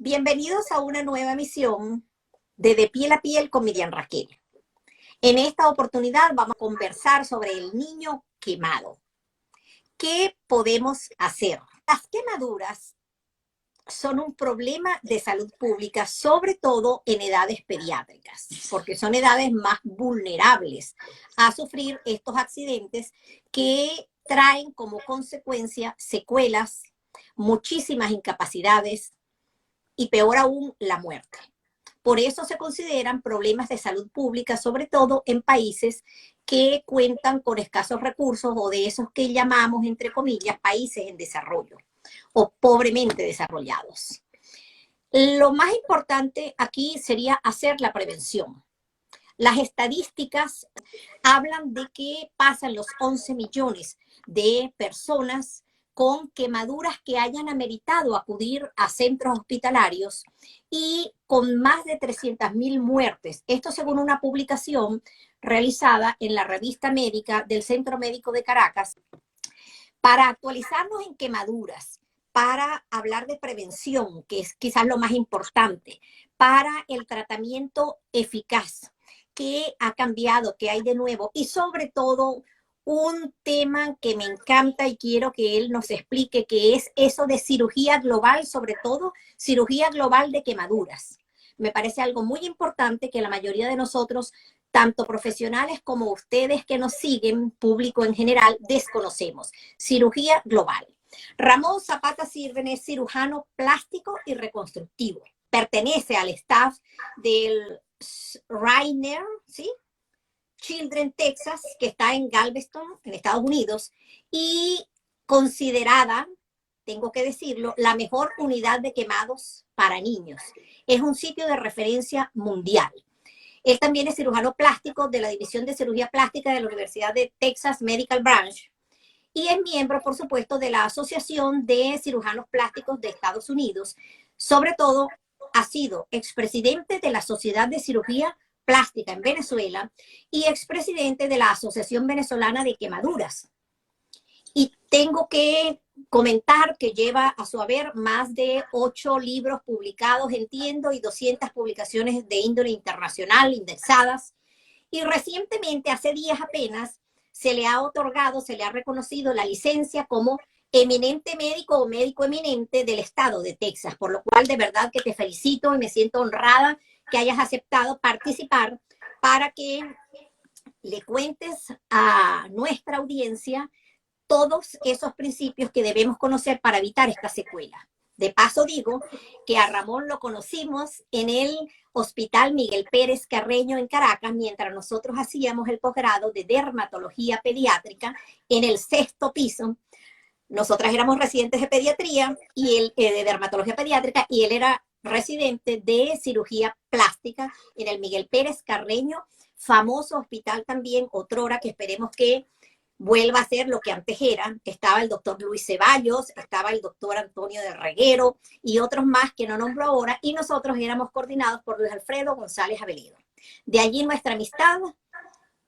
Bienvenidos a una nueva emisión de Piel a Piel con Miriam Raquel. En esta oportunidad vamos a conversar sobre el niño quemado. ¿Qué podemos hacer? Las quemaduras son un problema de salud pública, sobre todo en edades pediátricas, porque son edades más vulnerables a sufrir estos accidentes que traen como consecuencia secuelas, muchísimas incapacidades y peor aún, la muerte. Por eso se consideran problemas de salud pública, sobre todo en países que cuentan con escasos recursos o de esos que llamamos, entre comillas, países en desarrollo o pobremente desarrollados. Lo más importante aquí sería hacer la prevención. Las estadísticas hablan de que pasan los 11 millones de personas con quemaduras que hayan ameritado acudir a centros hospitalarios y con más de 300.000 muertes. Esto según una publicación realizada en la revista médica del Centro Médico de Caracas. Para actualizarnos en quemaduras, para hablar de prevención, que es quizás lo más importante, para el tratamiento eficaz, qué ha cambiado, qué hay de nuevo y sobre todo un tema que me encanta y quiero que él nos explique, que es eso de cirugía global, sobre todo cirugía global de quemaduras. Me parece algo muy importante que la mayoría de nosotros, tanto profesionales como ustedes que nos siguen, público en general, desconocemos. Cirugía global. Ramón Zapata Sirven es cirujano plástico y reconstructivo. Pertenece al staff del Rainer, ¿sí? Children Texas, que está en Galveston, en Estados Unidos, y considerada, tengo que decirlo, la mejor unidad de quemados para niños. Es un sitio de referencia mundial. Él también es cirujano plástico de la División de Cirugía Plástica de la Universidad de Texas Medical Branch y es miembro, por supuesto, de la Asociación de Cirujanos Plásticos de Estados Unidos. Sobre todo, ha sido expresidente de la Sociedad de Cirugía Plástica en Venezuela y expresidente de la Asociación Venezolana de Quemaduras. Y tengo que comentar que lleva a su haber más de 8 libros publicados, entiendo, y 200 publicaciones de índole internacional indexadas. Y recientemente, hace días apenas, se le ha otorgado, se le ha reconocido la licencia como eminente médico o médico eminente del estado de Texas, por lo cual de verdad que te felicito y me siento honrada que hayas aceptado participar para que le cuentes a nuestra audiencia todos esos principios que debemos conocer para evitar esta secuela. De paso digo que a Ramón lo conocimos en el Hospital Miguel Pérez Carreño en Caracas, mientras nosotros hacíamos el posgrado de dermatología pediátrica en el 6º piso. Nosotras éramos residentes de pediatría y él de dermatología pediátrica y él era residente de cirugía plástica en el Miguel Pérez Carreño, famoso hospital también, otrora, que esperemos que vuelva a ser lo que antes era. Estaba el doctor Luis Ceballos, estaba el doctor Antonio de Reguero y otros más que no nombro ahora, y nosotros éramos coordinados por Luis Alfredo González Avelido. De allí nuestra amistad.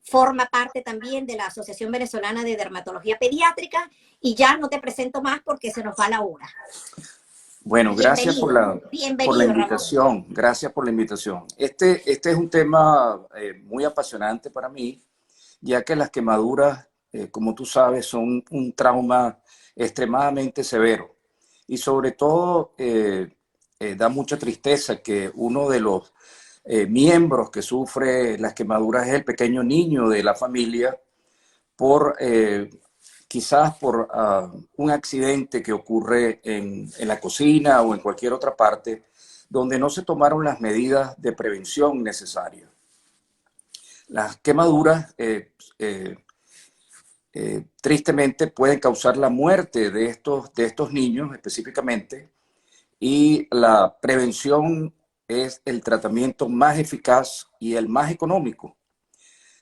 Forma parte también de la Asociación Venezolana de Dermatología Pediátrica y ya no te presento más porque se nos va la hora. Bueno, gracias por la Ramón. invitación. Gracias por la invitación. Este es un tema muy apasionante para mí, ya que las quemaduras, como tú sabes, son un trauma extremadamente severo. Y sobre todo, da mucha tristeza que uno de los miembros que sufre las quemaduras es el pequeño niño de la familia por quizás por un accidente que ocurre en la cocina o en cualquier otra parte donde no se tomaron las medidas de prevención necesarias. Las quemaduras tristemente pueden causar la muerte de estos niños específicamente, y la prevención es el tratamiento más eficaz y el más económico.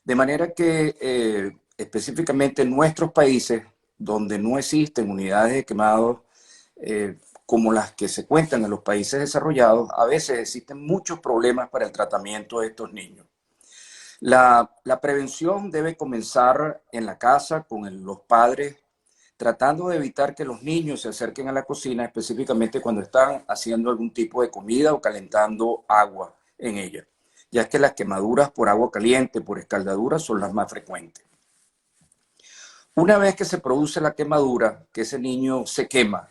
De manera que específicamente en nuestros países, donde no existen unidades de quemados como las que se cuentan en los países desarrollados, a veces existen muchos problemas para el tratamiento de estos niños. La prevención debe comenzar en la casa con los padres tratando de evitar que los niños se acerquen a la cocina, específicamente cuando están haciendo algún tipo de comida o calentando agua en ella, ya que las quemaduras por agua caliente, por escaldadura, son las más frecuentes. Una vez que se produce la quemadura, que ese niño se quema,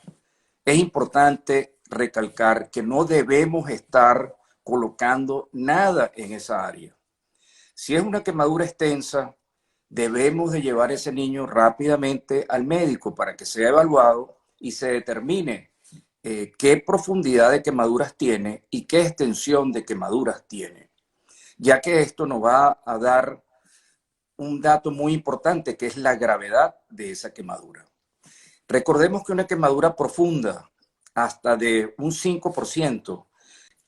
es importante recalcar que no debemos estar colocando nada en esa área. Si es una quemadura extensa, debemos de llevar a ese niño rápidamente al médico para que sea evaluado y se determine qué profundidad de quemaduras tiene y qué extensión de quemaduras tiene, ya que esto nos va a dar un dato muy importante, que es la gravedad de esa quemadura. Recordemos que una quemadura profunda, hasta de un 5%,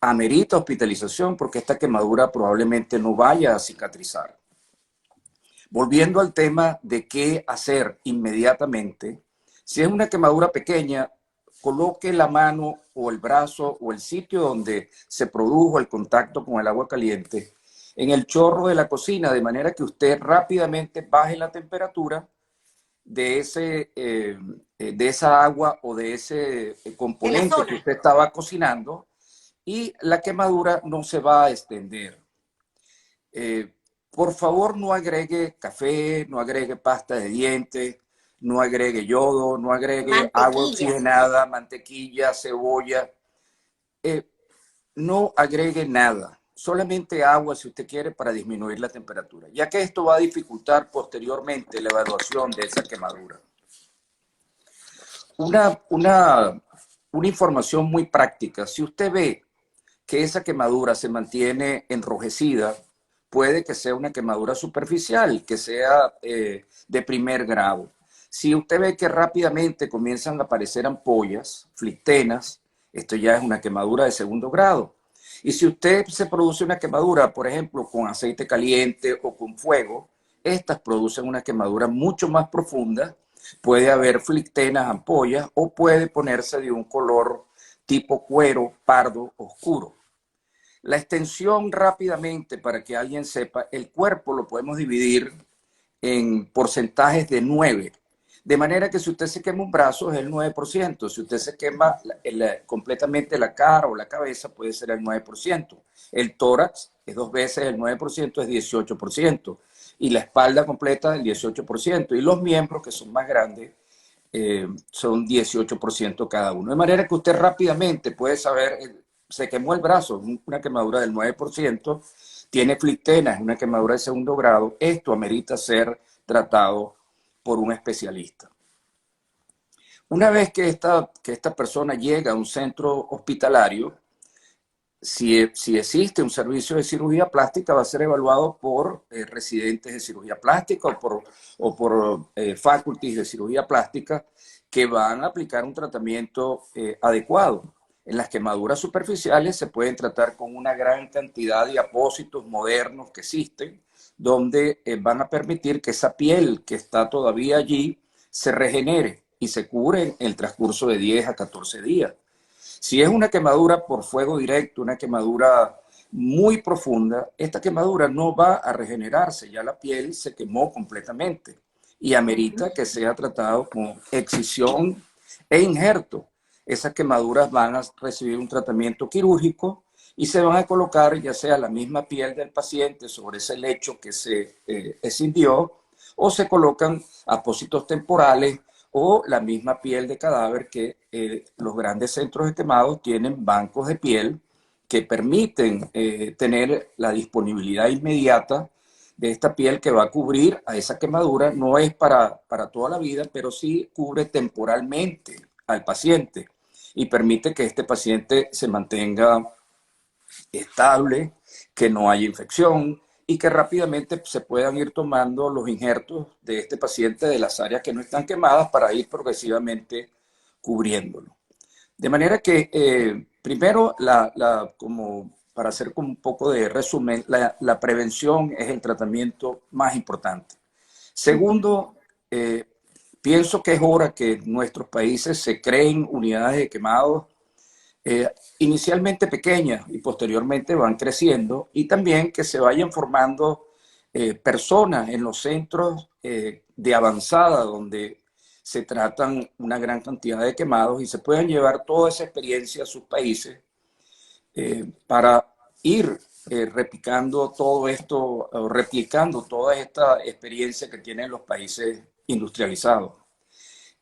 amerita hospitalización porque esta quemadura probablemente no vaya a cicatrizar. Volviendo al tema de qué hacer inmediatamente, si es una quemadura pequeña, coloque la mano o el brazo o el sitio donde se produjo el contacto con el agua caliente en el chorro de la cocina, de manera que usted rápidamente baje la temperatura de esa agua o de ese componente que usted estaba cocinando, y la quemadura no se va a extender. Por favor, no agregue café, no agregue pasta de dientes, no agregue yodo, no agregue agua oxigenada, mantequilla, cebolla. No agregue nada, solamente agua si usted quiere para disminuir la temperatura, ya que esto va a dificultar posteriormente la evaluación de esa quemadura. Una información muy práctica: si usted ve que esa quemadura se mantiene enrojecida, puede que sea una quemadura superficial, que sea de primer grado. Si usted ve que rápidamente comienzan a aparecer ampollas, flictenas, esto ya es una quemadura de segundo grado. Y si usted se produce una quemadura, por ejemplo, con aceite caliente o con fuego, estas producen una quemadura mucho más profunda. Puede haber flictenas, ampollas, o puede ponerse de un color tipo cuero pardo oscuro. La extensión, rápidamente, para que alguien sepa, el cuerpo lo podemos dividir en porcentajes de 9. De manera que si usted se quema un brazo es el 9%. Si usted se quema completamente la cara o la cabeza, puede ser el 9%. El tórax es 2 veces el 9%, es 18%. Y la espalda completa el 18%. Y los miembros, que son más grandes, son 18% cada uno. De manera que usted rápidamente puede saber, se quemó el brazo, una quemadura del 9%, tiene flictenas, una quemadura de segundo grado. Esto amerita ser tratado por un especialista. Una vez que esta persona llega a un centro hospitalario, si existe un servicio de cirugía plástica, va a ser evaluado por residentes de cirugía plástica o por faculties de cirugía plástica, que van a aplicar un tratamiento adecuado. En las quemaduras superficiales se pueden tratar con una gran cantidad de apósitos modernos que existen, donde van a permitir que esa piel que está todavía allí se regenere y se cure en el transcurso de 10 a 14 días. Si es una quemadura por fuego directo, una quemadura muy profunda, esta quemadura no va a regenerarse, ya la piel se quemó completamente y amerita que sea tratado con excisión e injerto. Esas quemaduras van a recibir un tratamiento quirúrgico y se van a colocar ya sea la misma piel del paciente sobre ese lecho que se escindió, o se colocan apósitos temporales o la misma piel de cadáver, que los grandes centros de quemados tienen bancos de piel que permiten tener la disponibilidad inmediata de esta piel que va a cubrir a esa quemadura. No es para toda la vida, pero sí cubre temporalmente al paciente y permite que este paciente se mantenga estable, que no haya infección y que rápidamente se puedan ir tomando los injertos de este paciente de las áreas que no están quemadas para ir progresivamente cubriéndolo. De manera que, primero, como para hacer como un poco de resumen, la prevención es el tratamiento más importante. Segundo, pienso que es hora que en nuestros países se creen unidades de quemados, inicialmente pequeñas y posteriormente van creciendo, y también que se vayan formando personas en los centros de avanzada, donde se tratan una gran cantidad de quemados y se pueden llevar toda esa experiencia a sus países para ir replicando todo esto, o replicando toda esta experiencia que tienen los países industrializados.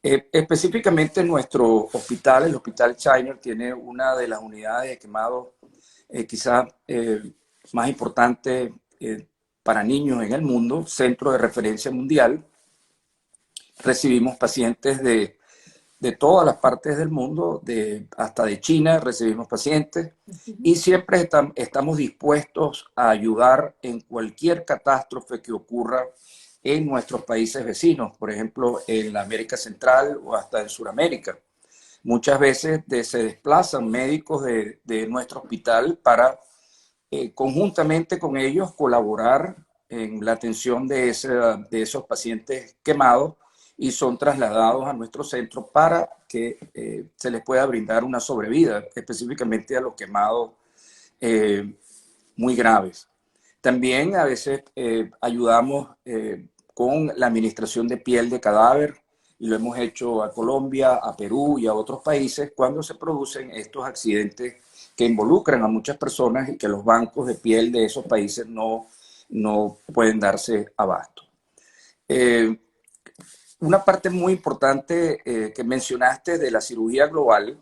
Específicamente nuestro hospital, el Hospital Shiner, tiene una de las unidades de quemados quizás más importante para niños en el mundo, centro de referencia mundial. Recibimos pacientes de todas las partes del mundo, hasta de China recibimos pacientes, y siempre estamos dispuestos a ayudar en cualquier catástrofe que ocurra en nuestros países vecinos, por ejemplo, en la América Central o hasta en Sudamérica. Muchas veces se desplazan médicos de nuestro hospital para conjuntamente con ellos colaborar en la atención de esos pacientes quemados y son trasladados a nuestro centro para que se les pueda brindar una sobrevida, específicamente a los quemados muy graves. También a veces ayudamos con la administración de piel de cadáver, y lo hemos hecho a Colombia, a Perú y a otros países cuando se producen estos accidentes que involucran a muchas personas y que los bancos de piel de esos países no pueden darse abasto. Una parte muy importante que mencionaste de la cirugía global,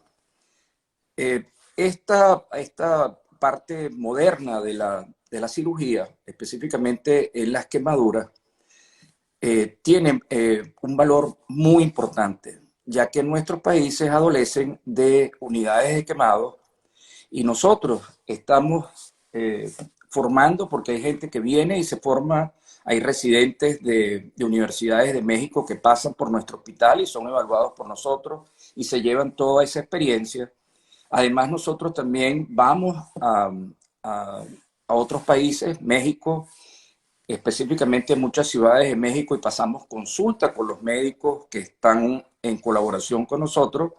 esta parte moderna de la cirugía, específicamente en las quemaduras, tiene un valor muy importante, ya que nuestros países adolecen de unidades de quemados y nosotros estamos formando, porque hay gente que viene y se forma, hay residentes de universidades de México que pasan por nuestro hospital y son evaluados por nosotros y se llevan toda esa experiencia. Además, nosotros también vamos a otros países, México, específicamente en muchas ciudades de México, y pasamos consulta con los médicos que están en colaboración con nosotros.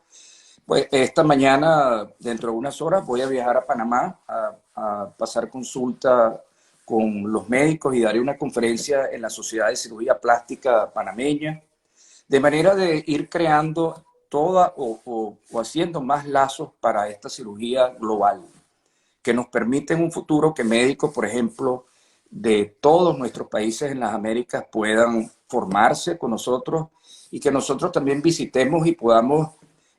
Pues esta mañana, dentro de unas horas, voy a viajar a Panamá a pasar consulta con los médicos y daré una conferencia en la Sociedad de Cirugía Plástica Panameña, de manera de ir creando toda o haciendo más lazos para esta cirugía global, que nos permite en un futuro que médicos, por ejemplo, de todos nuestros países en las Américas puedan formarse con nosotros y que nosotros también visitemos y podamos,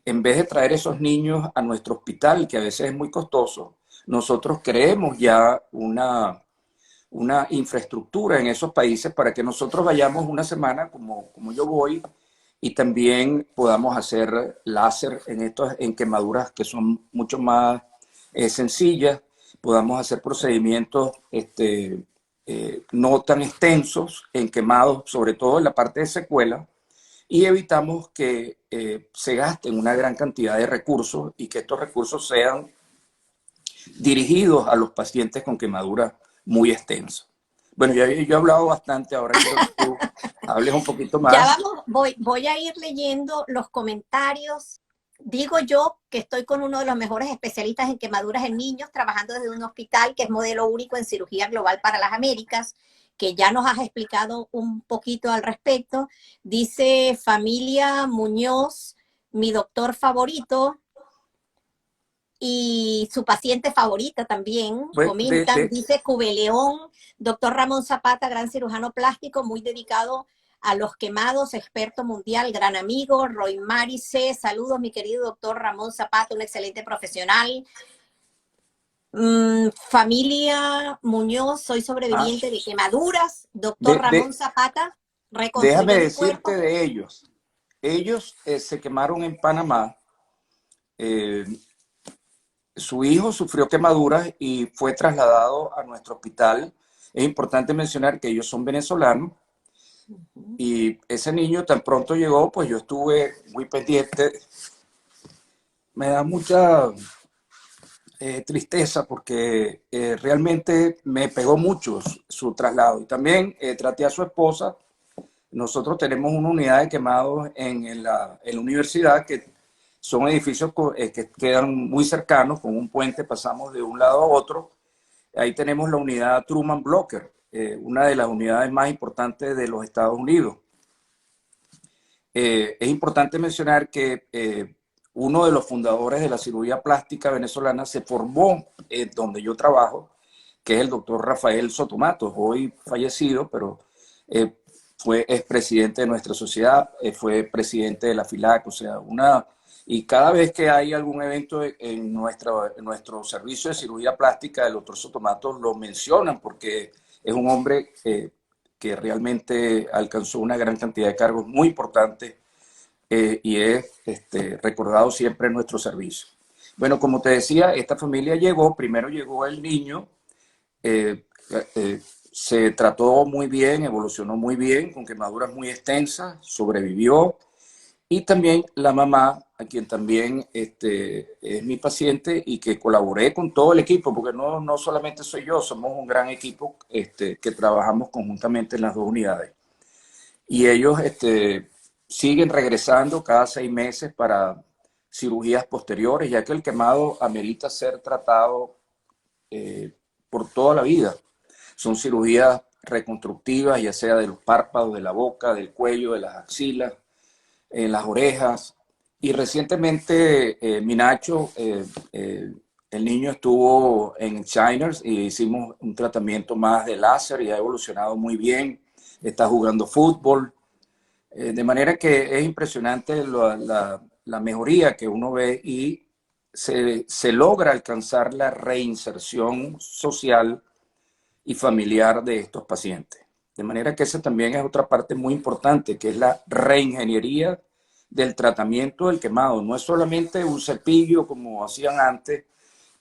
en vez de traer esos niños a nuestro hospital, que a veces es muy costoso, nosotros creemos ya una infraestructura en esos países para que nosotros vayamos una semana como yo voy y también podamos hacer láser en quemaduras que son mucho más sencillas, podamos hacer procedimientos no tan extensos en quemados, sobre todo en la parte de secuela, y evitamos que se gasten una gran cantidad de recursos y que estos recursos sean dirigidos a los pacientes con quemaduras muy extensas. Bueno, yo he hablado bastante, ahora quiero que tú hables un poquito más. Ya vamos, voy a ir leyendo los comentarios. Digo yo que estoy con uno de los mejores especialistas en quemaduras en niños, trabajando desde un hospital que es modelo único en cirugía global para las Américas, que ya nos has explicado un poquito al respecto. Dice Familia Muñoz, mi doctor favorito y su paciente favorita también, comentan. Dice Cubeleón, doctor Ramón Zapata, gran cirujano plástico, muy dedicado a los quemados, experto mundial, gran amigo. Roy Marice, saludos mi querido doctor Ramón Zapata, un excelente profesional. Familia Muñoz, soy sobreviviente de quemaduras. Doctor Ramón Zapata, déjame decirte de ellos. Ellos se quemaron en Panamá. Su hijo sufrió quemaduras y fue trasladado a nuestro hospital. Es importante mencionar que ellos son venezolanos. Y ese niño tan pronto llegó, pues yo estuve muy pendiente. Me da mucha tristeza porque realmente me pegó mucho su traslado. Y también traté a su esposa. Nosotros tenemos una unidad de quemados en la universidad, que son edificios que quedan muy cercanos, con un puente pasamos de un lado a otro. Ahí tenemos la unidad Truman Blocker, una de las unidades más importantes de los Estados Unidos. Es importante mencionar que uno de los fundadores de la cirugía plástica venezolana se formó donde yo trabajo, que es el doctor Rafael Sotomatos, hoy fallecido, pero fue expresidente de nuestra sociedad, fue presidente de la FILAC, o sea, y cada vez que hay algún evento en nuestro servicio de cirugía plástica, el doctor Sotomatos lo mencionan porque es un hombre que realmente alcanzó una gran cantidad de cargos muy importantes y es recordado siempre en nuestro servicio. Bueno, como te decía, esta familia primero llegó el niño, eh, se trató muy bien, evolucionó muy bien, con quemaduras muy extensas, sobrevivió. Y también la mamá, a quien también es mi paciente y que colaboré con todo el equipo, porque no solamente soy yo, somos un gran equipo que trabajamos conjuntamente en las dos unidades. Y ellos siguen regresando cada 6 meses para cirugías posteriores, ya que el quemado amerita ser tratado por toda la vida. Son cirugías reconstructivas, ya sea de los párpados, de la boca, del cuello, de las axilas, en las orejas. Y recientemente mi Nacho, el niño estuvo en Shiners y hicimos un tratamiento más de láser y ha evolucionado muy bien. Está jugando fútbol. De manera que es impresionante la mejoría que uno ve y se logra alcanzar la reinserción social y familiar de estos pacientes. De manera que esa también es otra parte muy importante, que es la reingeniería del tratamiento del quemado. No es solamente un cepillo como hacían antes,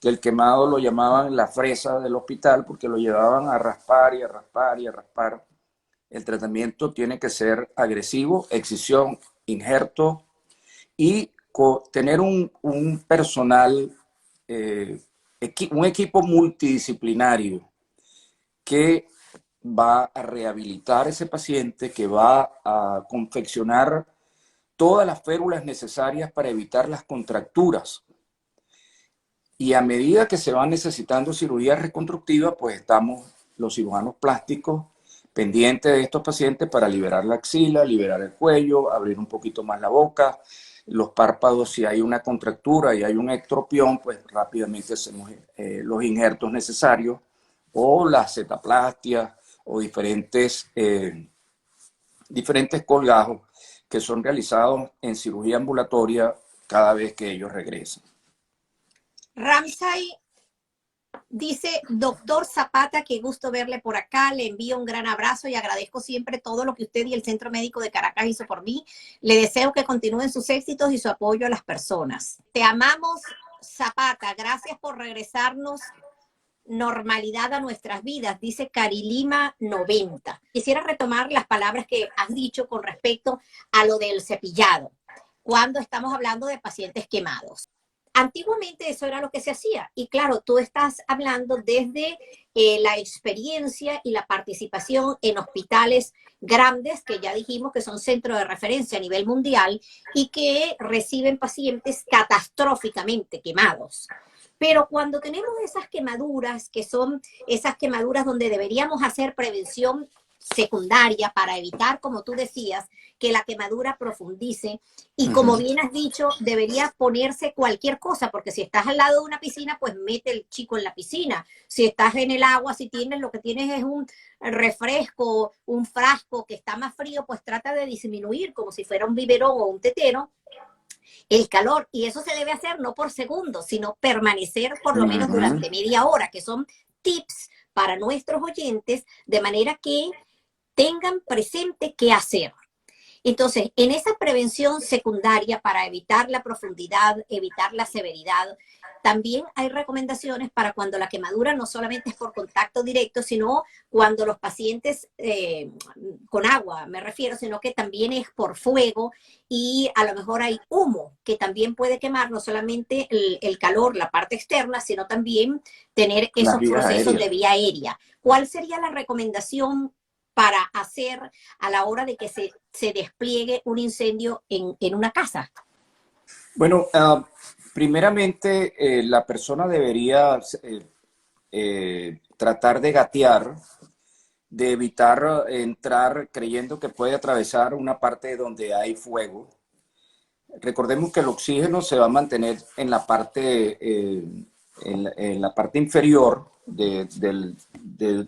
que el quemado lo llamaban la fresa del hospital porque lo llevaban a raspar y a raspar y a raspar. El tratamiento tiene que ser agresivo, excisión, injerto y tener un personal, un equipo multidisciplinario que va a rehabilitar a ese paciente, que va a confeccionar todas las férulas necesarias para evitar las contracturas. Y a medida que se van necesitando cirugías reconstructivas, pues estamos los cirujanos plásticos pendientes de estos pacientes para liberar la axila, liberar el cuello, abrir un poquito más la boca, los párpados, si hay una contractura y hay un ectropión, pues rápidamente hacemos los injertos necesarios o la acetaplastia o diferentes colgajos que son realizados en cirugía ambulatoria cada vez que ellos regresan. Ramsay dice, doctor Zapata, qué gusto verle por acá, le envío un gran abrazo y agradezco siempre todo lo que usted y el Centro Médico de Caracas hizo por mí. Le deseo que continúen sus éxitos y su apoyo a las personas. Te amamos, Zapata, gracias por regresarnos normalidad a nuestras vidas, dice Carilima 90. Quisiera retomar las palabras que has dicho con respecto a lo del cepillado, cuando estamos hablando de pacientes quemados. Antiguamente eso era lo que se hacía. Y claro, tú estás hablando desde la experiencia y la participación en hospitales grandes, que ya dijimos que son centros de referencia a nivel mundial y que reciben pacientes catastróficamente quemados. Pero cuando tenemos esas quemaduras, que son esas quemaduras donde deberíamos hacer prevención secundaria para evitar, como tú decías, que la quemadura profundice. Y como bien has dicho, debería ponerse cualquier cosa, porque si estás al lado de una piscina, pues mete el chico en la piscina. Si estás en el agua, si tienes, lo que tienes es un refresco, un frasco que está más frío, pues trata de disminuir como si fuera un biberón o un tetero el calor. Y eso se debe hacer no por segundos, sino permanecer por lo menos durante media hora, que son tips para nuestros oyentes, de manera que tengan presente qué hacer. Entonces, en esa prevención secundaria para evitar la profundidad, evitar la severidad, también hay recomendaciones para cuando la quemadura no solamente es por contacto directo, sino cuando los pacientes con agua, me refiero, sino que también es por fuego y a lo mejor hay humo que también puede quemar no solamente el calor, la parte externa, sino también tener esos procesos de vía aérea. ¿Cuál sería la recomendación para hacer a la hora de que se despliegue un incendio en una casa? Bueno, primeramente la persona debería tratar de gatear de evitar entrar creyendo que puede atravesar una parte donde hay fuego. Recordemos que el oxígeno se va a mantener en la parte, en la parte inferior de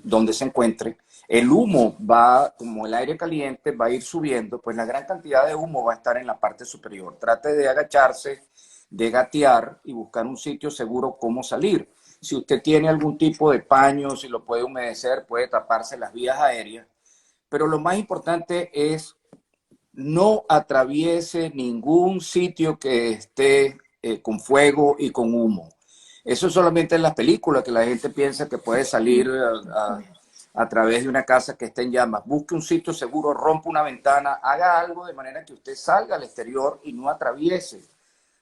donde se encuentre. El humo va, como el aire caliente, va a ir subiendo, pues la gran cantidad de humo va a estar en la parte superior. Trate de agacharse, de gatear y buscar un sitio seguro cómo salir. Si usted tiene algún tipo de paño, si lo puede humedecer, puede taparse las vías aéreas. Pero lo más importante es no atraviese ningún sitio que esté con fuego y con humo. Eso es solamente en las películas, que la gente piensa que puede salir a través de una casa que esté en llamas. Busque un sitio seguro, rompa una ventana, haga algo de manera que usted salga al exterior y no atraviese,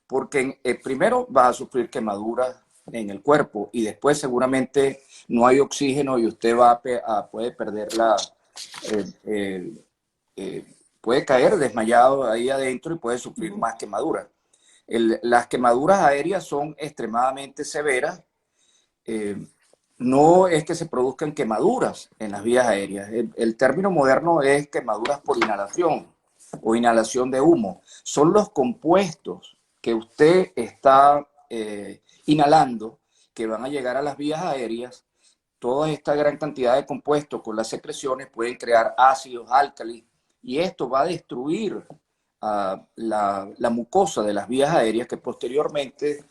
porque primero va a sufrir quemaduras en el cuerpo y después seguramente no hay oxígeno y usted puede perder eh, eh, puede caer desmayado ahí adentro y puede sufrir más quemaduras. Las quemaduras aéreas son extremadamente severas. Eh, no es que se produzcan quemaduras en las vías aéreas. El término moderno es quemaduras por inhalación o inhalación de humo. Son los compuestos que usted está inhalando que van a llegar a las vías aéreas. Toda esta gran cantidad de compuestos con las secreciones pueden crear ácidos, álcalis, y esto va a destruir la mucosa de las vías aéreas que posteriormente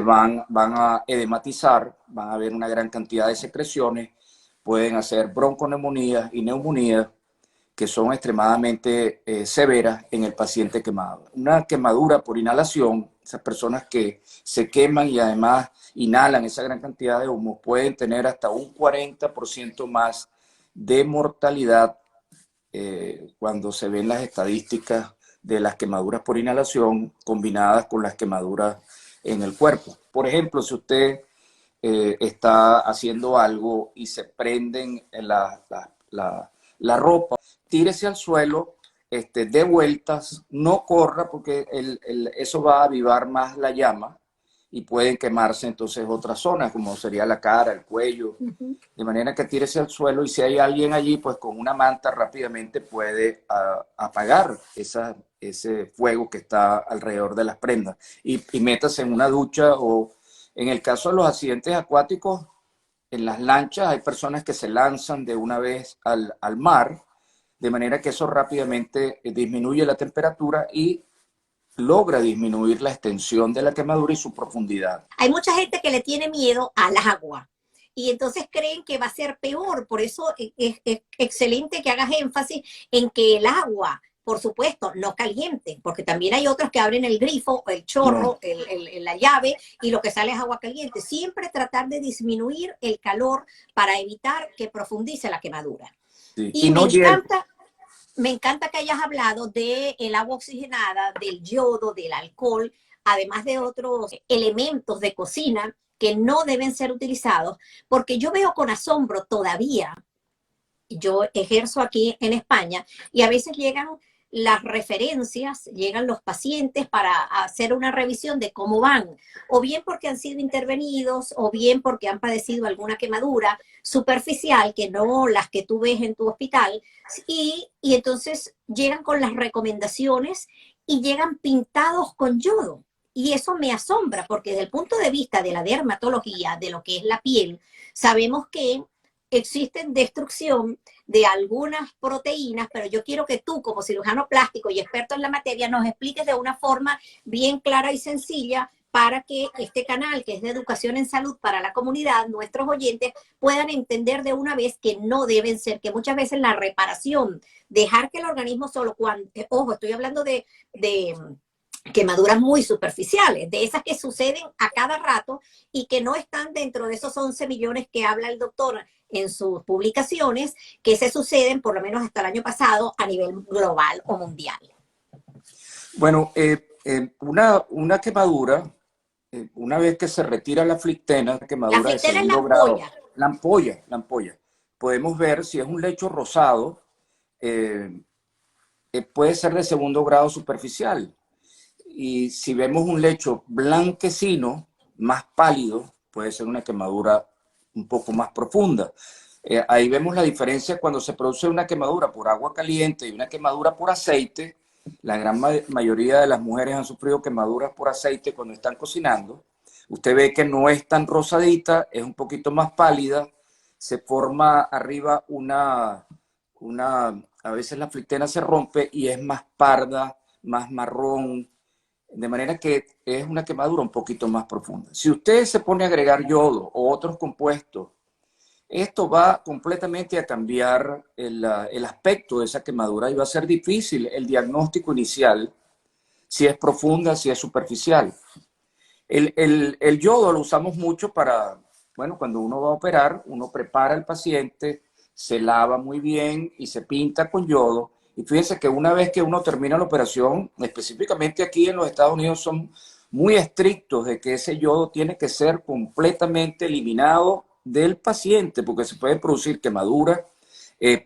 van a edematizar, van a haber una gran cantidad de secreciones, pueden hacer bronconeumonías y neumonías que son extremadamente severas en el paciente quemado. Una quemadura por inhalación, esas personas que se queman y además inhalan esa gran cantidad de humo, pueden tener hasta un 40% más de mortalidad cuando se ven las estadísticas de las quemaduras por inhalación combinadas con las quemaduras en el cuerpo. Por ejemplo, si usted está haciendo algo y se prenden la ropa, tírese al suelo, dé vueltas, no corra porque eso va a avivar más la llama y pueden quemarse entonces otras zonas, como sería la cara, el cuello, de manera que tírese al suelo y si hay alguien allí, pues con una manta rápidamente puede apagar ese fuego que está alrededor de las prendas y métase en una ducha o en el caso de los accidentes acuáticos, en las lanchas hay personas que se lanzan de una vez al mar, de manera que eso rápidamente disminuye la temperatura y logra disminuir la extensión de la quemadura y su profundidad. Hay mucha gente que le tiene miedo al agua y entonces creen que va a ser peor. Por eso es excelente que hagas énfasis en que el agua, por supuesto, no caliente, porque también hay otros que abren el grifo, el chorro, la llave y lo que sale es agua caliente. Siempre tratar de disminuir el calor para evitar que profundice la quemadura. Sí. Y no me encanta que hayas hablado del agua oxigenada, del yodo, del alcohol, además de otros elementos de cocina que no deben ser utilizados, porque yo veo con asombro todavía, yo ejerzo aquí en España, y a veces llegan las referencias, llegan los pacientes para hacer una revisión de cómo van, o bien porque han sido intervenidos, o bien porque han padecido alguna quemadura superficial, que no las que tú ves en tu hospital, y entonces llegan con las recomendaciones y llegan pintados con yodo. Y eso me asombra, porque desde el punto de vista de la dermatología, de lo que es la piel, sabemos que existen destrucción de algunas proteínas, pero yo quiero que tú, como cirujano plástico y experto en la materia, nos expliques de una forma bien clara y sencilla para que este canal, que es de educación en salud para la comunidad, nuestros oyentes, puedan entender de una vez que no deben ser, que muchas veces la reparación, dejar que el organismo solo, cuando, ojo, estoy hablando de quemaduras muy superficiales, de esas que suceden a cada rato y que no están dentro de esos 11 millones que habla el doctor en sus publicaciones, que se suceden por lo menos hasta el año pasado a nivel global o mundial. Bueno, una quemadura, una vez que se retira la flictena, quemadura de segundo grado, la ampolla, podemos ver si es un lecho rosado, puede ser de segundo grado superficial. Y si vemos un lecho blanquecino, más pálido, puede ser una quemadura un poco más profunda. Ahí vemos la diferencia cuando se produce una quemadura por agua caliente y una quemadura por aceite. La gran mayoría de las mujeres han sufrido quemaduras por aceite cuando están cocinando. Usted ve que no es tan rosadita, es un poquito más pálida, se forma arriba a veces la fritena se rompe y es más parda, más marrón, de manera que es una quemadura un poquito más profunda. Si usted se pone a agregar yodo o otros compuestos, esto va completamente a cambiar el aspecto de esa quemadura y va a ser difícil el diagnóstico inicial, si es profunda, si es superficial. El yodo lo usamos mucho para, bueno, cuando uno va a operar, uno prepara al paciente, se lava muy bien y se pinta con yodo. Y fíjense que una vez que uno termina la operación, específicamente aquí en los Estados Unidos son muy estrictos de que ese yodo tiene que ser completamente eliminado del paciente, porque se puede producir quemadura,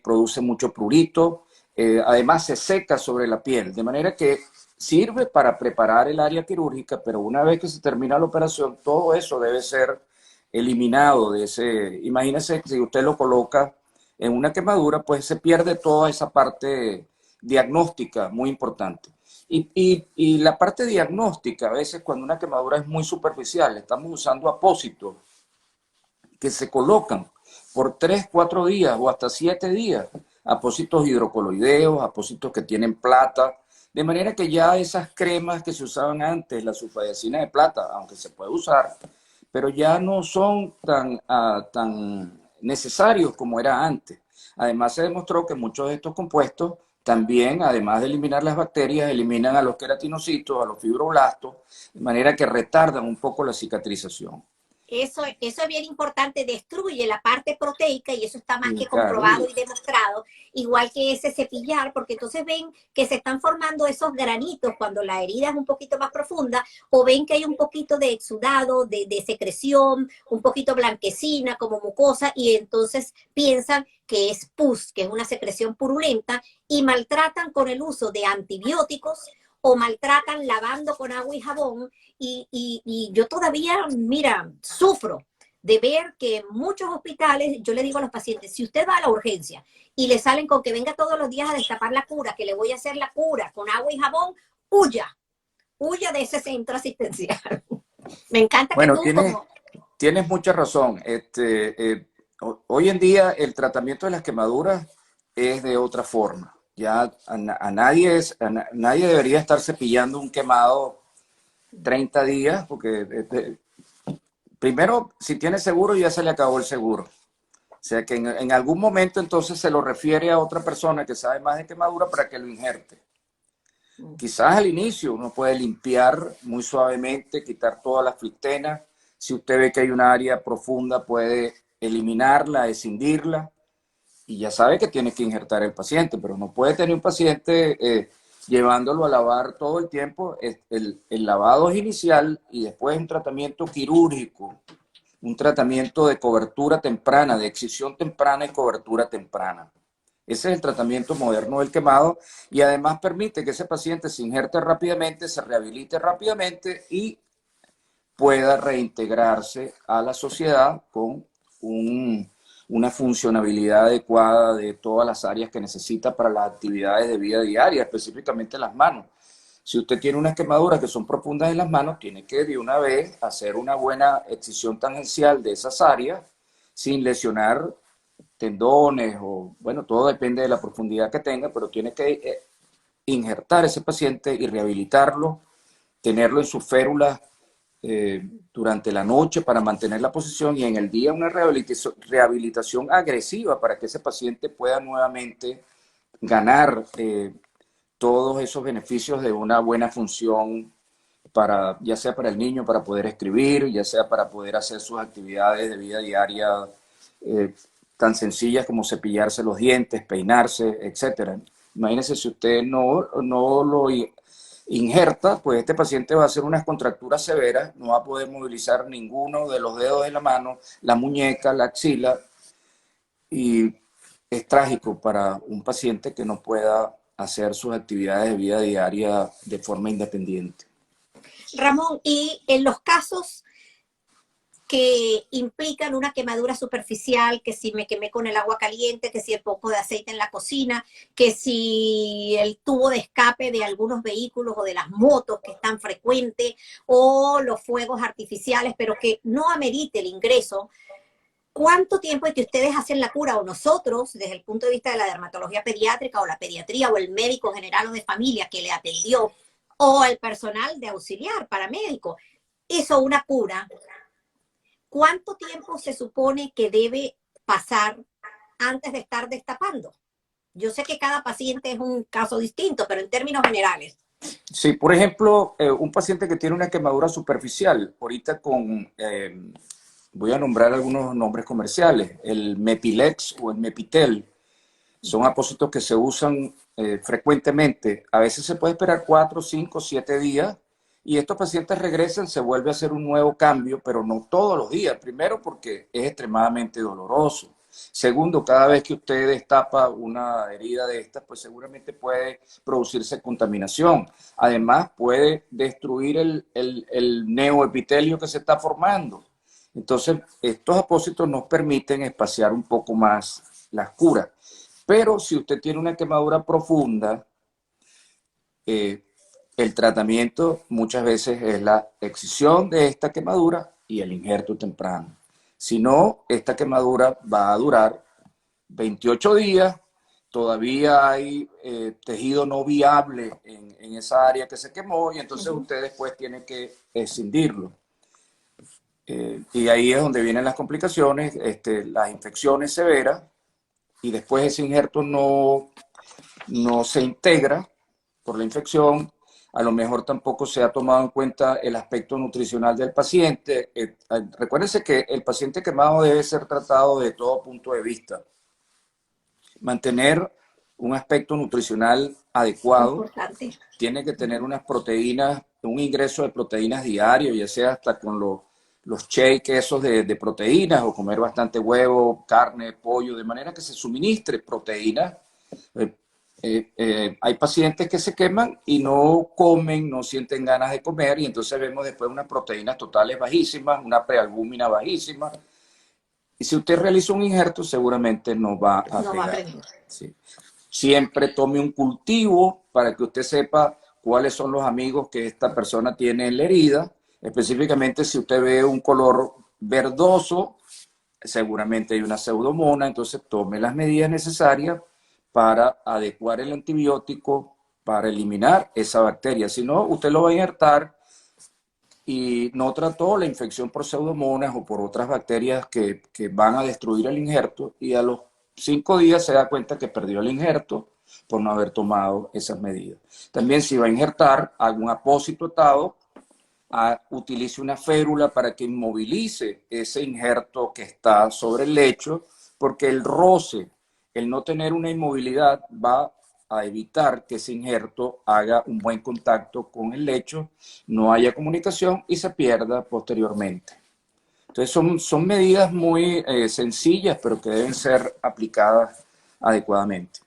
produce mucho prurito, además se seca sobre la piel, de manera que sirve para preparar el área quirúrgica, pero una vez que se termina la operación, todo eso debe ser eliminado de ese. Imagínese si usted lo coloca en una quemadura, pues se pierde toda esa parte diagnóstica muy importante. Y la parte diagnóstica, a veces cuando una quemadura es muy superficial, estamos usando apósitos que se colocan por 3, 4 días o hasta 7 días, apósitos hidrocoloideos, apósitos que tienen plata, de manera que ya esas cremas que se usaban antes, la sulfadicina de plata, aunque se puede usar, pero ya no son tan necesarios como era antes. Además se demostró que muchos de estos compuestos también, además de eliminar las bacterias, eliminan a los queratinocitos, a los fibroblastos, de manera que retardan un poco la cicatrización. Eso es bien importante, destruye la parte proteica y eso está más que Claro, comprobado y demostrado, igual que ese cepillar, porque entonces ven que se están formando esos granitos cuando la herida es un poquito más profunda, o ven que hay un poquito de exudado, de secreción, un poquito blanquecina, como mucosa, y entonces piensan que es pus, que es una secreción purulenta, y maltratan con el uso de antibióticos o maltratan lavando con agua y jabón y yo todavía, mira, sufro de ver que en muchos hospitales, yo le digo a los pacientes, si usted va a la urgencia y le salen con que venga todos los días a destapar la cura, que le voy a hacer la cura con agua y jabón, huya de ese centro asistencial. Me encanta que bueno, tú como... tienes mucha razón. Hoy en día el tratamiento de las quemaduras es de otra forma. Ya nadie debería estar cepillando un quemado 30 días, porque primero, si tiene seguro, ya se le acabó el seguro. O sea que en algún momento entonces se lo refiere a otra persona que sabe más de quemadura para que lo injerte. Quizás al inicio uno puede limpiar muy suavemente, quitar todas las flictenas. Si usted ve que hay una área profunda, puede eliminarla, escindirla y ya sabe que tiene que injertar el paciente, pero no puede tener un paciente llevándolo a lavar todo el tiempo. El lavado es inicial y después un tratamiento quirúrgico, un tratamiento de cobertura temprana, de excisión temprana y cobertura temprana. Ese es el tratamiento moderno del quemado y además permite que ese paciente se injerte rápidamente, se rehabilite rápidamente y pueda reintegrarse a la sociedad con una funcionabilidad adecuada de todas las áreas que necesita para las actividades de vida diaria, específicamente las manos. Si usted tiene unas quemaduras que son profundas en las manos, tiene que de una vez hacer una buena excisión tangencial de esas áreas sin lesionar tendones o, bueno, todo depende de la profundidad que tenga, pero tiene que injertar a ese paciente y rehabilitarlo, tenerlo en sus férulas durante la noche para mantener la posición y en el día una rehabilitación agresiva para que ese paciente pueda nuevamente ganar todos esos beneficios de una buena función para, ya sea para el niño para poder escribir, ya sea para poder hacer sus actividades de vida diaria tan sencillas como cepillarse los dientes, peinarse, etcétera. Imagínese si usted no lo injerta, pues este paciente va a hacer unas contracturas severas, no va a poder movilizar ninguno de los dedos de la mano, la muñeca, la axila, y es trágico para un paciente que no pueda hacer sus actividades de vida diaria de forma independiente. Ramón, y en los casos que implican una quemadura superficial, que si me quemé con el agua caliente, que si el poco de aceite en la cocina, que si el tubo de escape de algunos vehículos o de las motos que es tan frecuente, o los fuegos artificiales, pero que no amerite el ingreso. ¿Cuánto tiempo es que ustedes hacen la cura o nosotros, desde el punto de vista de la dermatología pediátrica o la pediatría o el médico general o de familia que le atendió o el personal de auxiliar paramédico hizo una cura? ¿Cuánto tiempo se supone que debe pasar antes de estar destapando? Yo sé que cada paciente es un caso distinto, pero en términos generales. Sí, por ejemplo, un paciente que tiene una quemadura superficial, ahorita voy a nombrar algunos nombres comerciales, el Mepilex o el Mepitel, son apósitos que se usan frecuentemente. A veces se puede esperar 4, 5, 7 días y estos pacientes regresan, se vuelve a hacer un nuevo cambio, pero no todos los días. Primero, porque es extremadamente doloroso. Segundo, cada vez que usted destapa una herida de estas, pues seguramente puede producirse contaminación. Además, puede destruir el neoepitelio que se está formando. Entonces, estos apósitos nos permiten espaciar un poco más las curas. Pero si usted tiene una quemadura profunda, el tratamiento muchas veces es la excisión de esta quemadura y el injerto temprano. Si no, esta quemadura va a durar 28 días, todavía hay tejido no viable en esa área que se quemó y entonces usted después tiene que escindirlo. Y ahí es donde vienen las complicaciones, las infecciones severas, y después ese injerto no se integra por la infección, a lo mejor tampoco se ha tomado en cuenta el aspecto nutricional del paciente. Recuérdense que el paciente quemado debe ser tratado de todo punto de vista. Mantener un aspecto nutricional adecuado, Importante. tiene que tener unas proteínas, un ingreso de proteínas diario, ya sea hasta con los shakes esos de proteínas o comer bastante huevo, carne, pollo, de manera que se suministre proteínas. Hay pacientes que se queman y no comen, no sienten ganas de comer y entonces vemos después unas proteínas totales bajísimas, una prealbúmina bajísima. Y si usted realiza un injerto, seguramente no va a No va a pegar. aprender. Sí. Siempre tome un cultivo para que usted sepa cuáles son los amigos que esta persona tiene en la herida. Específicamente, si usted ve un color verdoso, seguramente hay una pseudomona, entonces tome las medidas necesarias para adecuar el antibiótico para eliminar esa bacteria. Si no, usted lo va a injertar y no trató la infección por pseudomonas o por otras bacterias que van a destruir el injerto y a los 5 días se da cuenta que perdió el injerto por no haber tomado esas medidas. También si va a injertar algún apósito atado, utilice una férula para que inmovilice ese injerto que está sobre el lecho, porque el roce, el no tener una inmovilidad va a evitar que ese injerto haga un buen contacto con el lecho, no haya comunicación y se pierda posteriormente. Entonces son medidas muy sencillas, pero que deben ser aplicadas adecuadamente.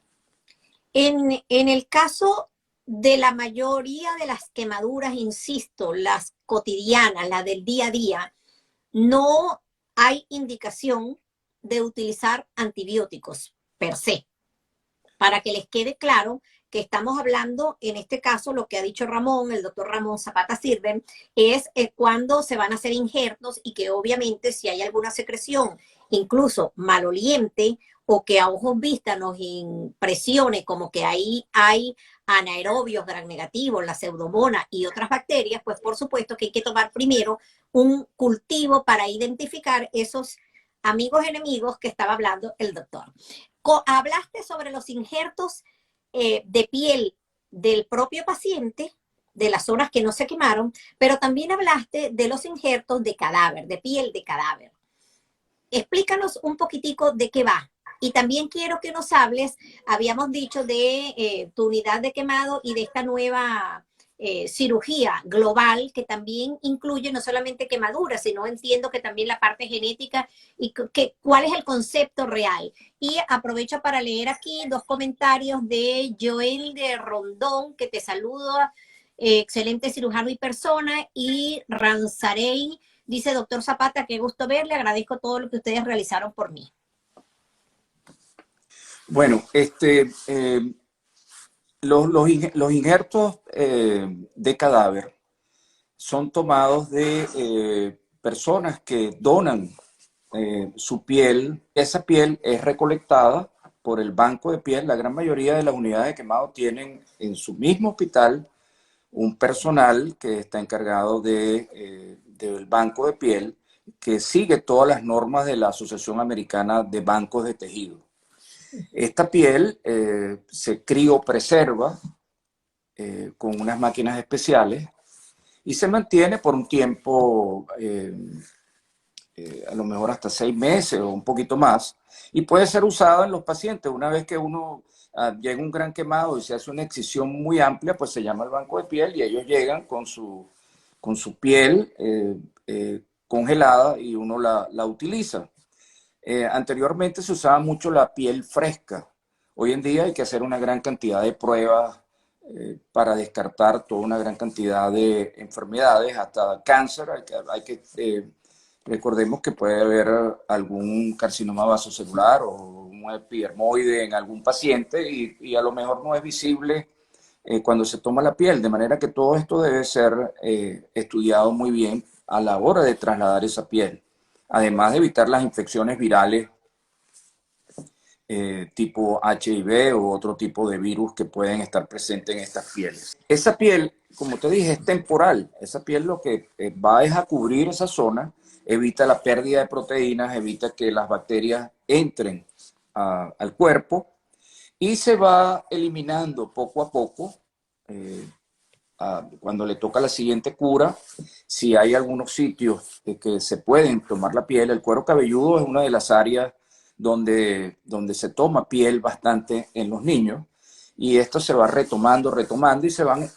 En el caso de la mayoría de las quemaduras, insisto, las cotidianas, las del día a día, no hay indicación de utilizar antibióticos per se. Para que les quede claro que estamos hablando, en este caso, lo que ha dicho Ramón, el doctor Ramón Zapata Sirven, es cuando se van a hacer injertos y que obviamente si hay alguna secreción, incluso maloliente, o que a ojos vista nos impresione como que ahí hay anaerobios gram negativos, la pseudomonas y otras bacterias, pues por supuesto que hay que tomar primero un cultivo para identificar esos amigos enemigos que estaba hablando el doctor. Hablaste sobre los injertos de piel del propio paciente, de las zonas que no se quemaron, pero también hablaste de los injertos de cadáver, de piel de cadáver. Explícanos un poquitico de qué va. Y también quiero que nos hables, habíamos dicho de tu unidad de quemado y de esta nueva cirugía global que también incluye no solamente quemaduras, sino entiendo que también la parte genética y cuál es el concepto real. Y aprovecho para leer aquí 2 comentarios de Joel de Rondón, que te saluda, excelente cirujano y persona, y Ranzarey Dice, doctor Zapata, qué gusto verle, agradezco todo lo que ustedes realizaron por mí. Bueno, los injertos de cadáver son tomados de personas que donan su piel. Esa piel es recolectada por el banco de piel. La gran mayoría de las unidades de quemado tienen en su mismo hospital un personal que está encargado del banco de piel, que sigue todas las normas de la Asociación Americana de Bancos de Tejido. Esta piel se criopreserva con unas máquinas especiales y se mantiene por un tiempo, a lo mejor hasta 6 meses o un poquito más, y puede ser usada en los pacientes. Una vez que uno llega un gran quemado y se hace una excisión muy amplia, pues se llama el banco de piel y ellos llegan con su piel congelada y uno la utiliza. Anteriormente se usaba mucho la piel fresca. Hoy en día hay que hacer una gran cantidad de pruebas para descartar toda una gran cantidad de enfermedades, hasta cáncer. Recordemos que puede haber algún carcinoma vasocelular o un epidermoide en algún paciente y a lo mejor no es visible cuando se toma la piel, de manera que todo esto debe ser estudiado muy bien a la hora de trasladar esa piel, además de evitar las infecciones virales tipo HIV u otro tipo de virus que pueden estar presentes en estas pieles. Esa piel, como te dije, es temporal. Esa piel lo que va es a cubrir esa zona, evita la pérdida de proteínas, evita que las bacterias entren al cuerpo y se va eliminando poco a poco. Cuando le toca la siguiente cura, si hay algunos sitios que se pueden tomar la piel, el cuero cabelludo es una de las áreas donde se toma piel bastante en los niños, y esto se va retomando y se van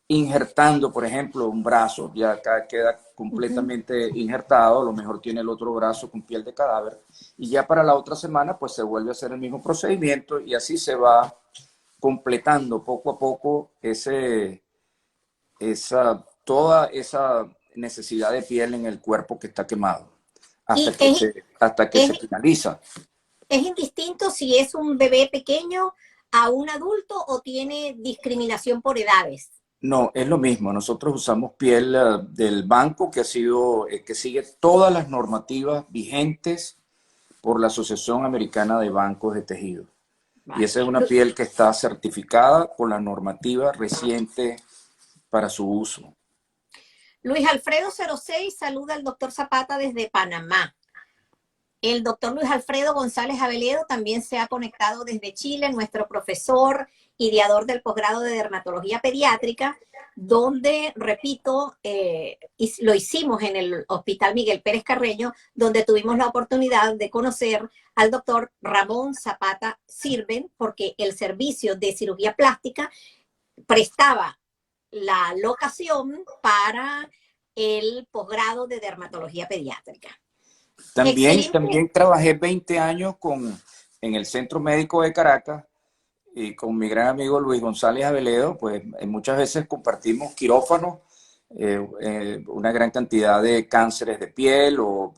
injertando. Por ejemplo, un brazo ya acá queda completamente injertado, a lo mejor tiene el otro brazo con piel de cadáver, y ya para la otra semana pues se vuelve a hacer el mismo procedimiento y así se va completando poco a poco toda esa necesidad de piel en el cuerpo que está quemado, Y hasta que se finaliza. ¿Es indistinto si es un bebé pequeño a un adulto o tiene discriminación por edades? No, es lo mismo. Nosotros usamos piel del banco que sigue todas las normativas vigentes por la Asociación Americana de Bancos de Tejido. Vale. Y esa es una piel que está certificada por la normativa reciente para su uso. Luis Alfredo 06 saluda al doctor Zapata desde Panamá. El doctor Luis Alfredo González Aveledo también se ha conectado desde Chile, nuestro profesor, ideador del posgrado de dermatología pediátrica, donde, repito, lo hicimos en el Hospital Miguel Pérez Carreño, donde tuvimos la oportunidad de conocer al doctor Ramón Zapata Sirven, porque el servicio de cirugía plástica prestaba la locación para el posgrado de dermatología pediátrica. También trabajé 20 años en el Centro Médico de Caracas y con mi gran amigo Luis González Aveledo, pues muchas veces compartimos quirófanos, una gran cantidad de cánceres de piel o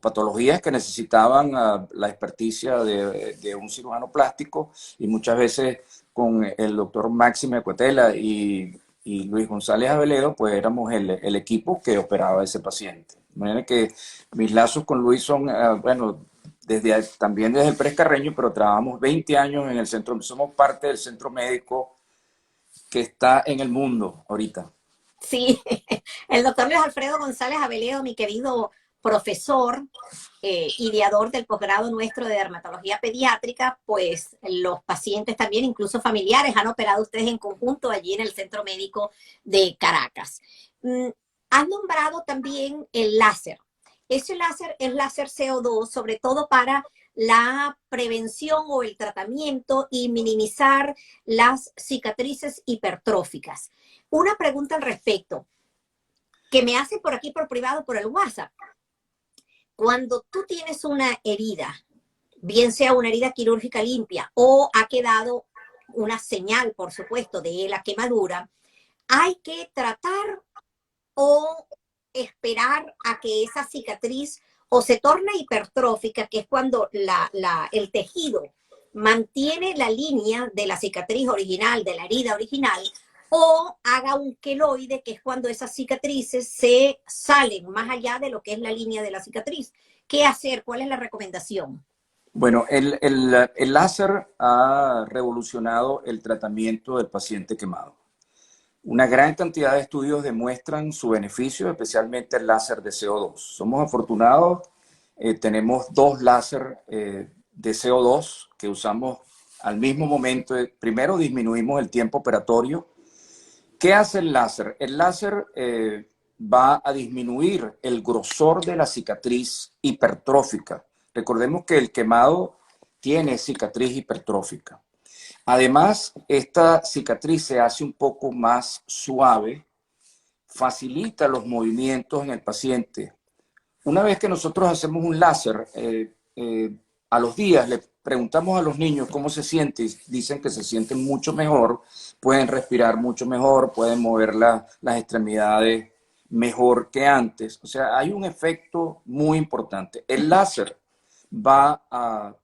patologías que necesitaban la experticia de un cirujano plástico, y muchas veces con el doctor Máximo Cuetela y Luis González Aveledo, pues éramos el equipo que operaba a ese paciente. De manera que mis lazos con Luis son, bueno, también desde el Pérez Carreño, pero trabajamos 20 años en el centro, somos parte del centro médico que está en el mundo ahorita. Sí, el doctor Luis Alfredo González Aveledo, mi querido profesor, ideador del posgrado nuestro de dermatología pediátrica, pues los pacientes también, incluso familiares, han operado ustedes en conjunto allí en el Centro Médico de Caracas. Han nombrado también el láser. Ese láser es láser CO2, sobre todo para la prevención o el tratamiento y minimizar las cicatrices hipertróficas. Una pregunta al respecto, que me hacen por aquí por privado, por el WhatsApp. Cuando tú tienes una herida, bien sea una herida quirúrgica limpia o ha quedado una señal, por supuesto, de la quemadura, ¿hay que tratar o esperar a que esa cicatriz o se torne hipertrófica, que es cuando el tejido mantiene la línea de la cicatriz original, de la herida original, o haga un queloide, que es cuando esas cicatrices se salen más allá de lo que es la línea de la cicatriz? ¿Qué hacer? ¿Cuál es la recomendación? Bueno, el láser ha revolucionado el tratamiento del paciente quemado. Una gran cantidad de estudios demuestran su beneficio, especialmente el láser de CO2. Somos afortunados, tenemos 2 láser de CO2 que usamos al mismo momento. Primero disminuimos el tiempo operatorio. ¿Qué hace el láser? El láser va a disminuir el grosor de la cicatriz hipertrófica. Recordemos que el quemado tiene cicatriz hipertrófica. Además, esta cicatriz se hace un poco más suave, facilita los movimientos en el paciente. Una vez que nosotros hacemos un láser, a los días le preguntamos a los niños cómo se sienten, dicen que se sienten mucho mejor, pueden respirar mucho mejor, pueden mover las extremidades mejor que antes. O sea, hay un efecto muy importante. El láser va a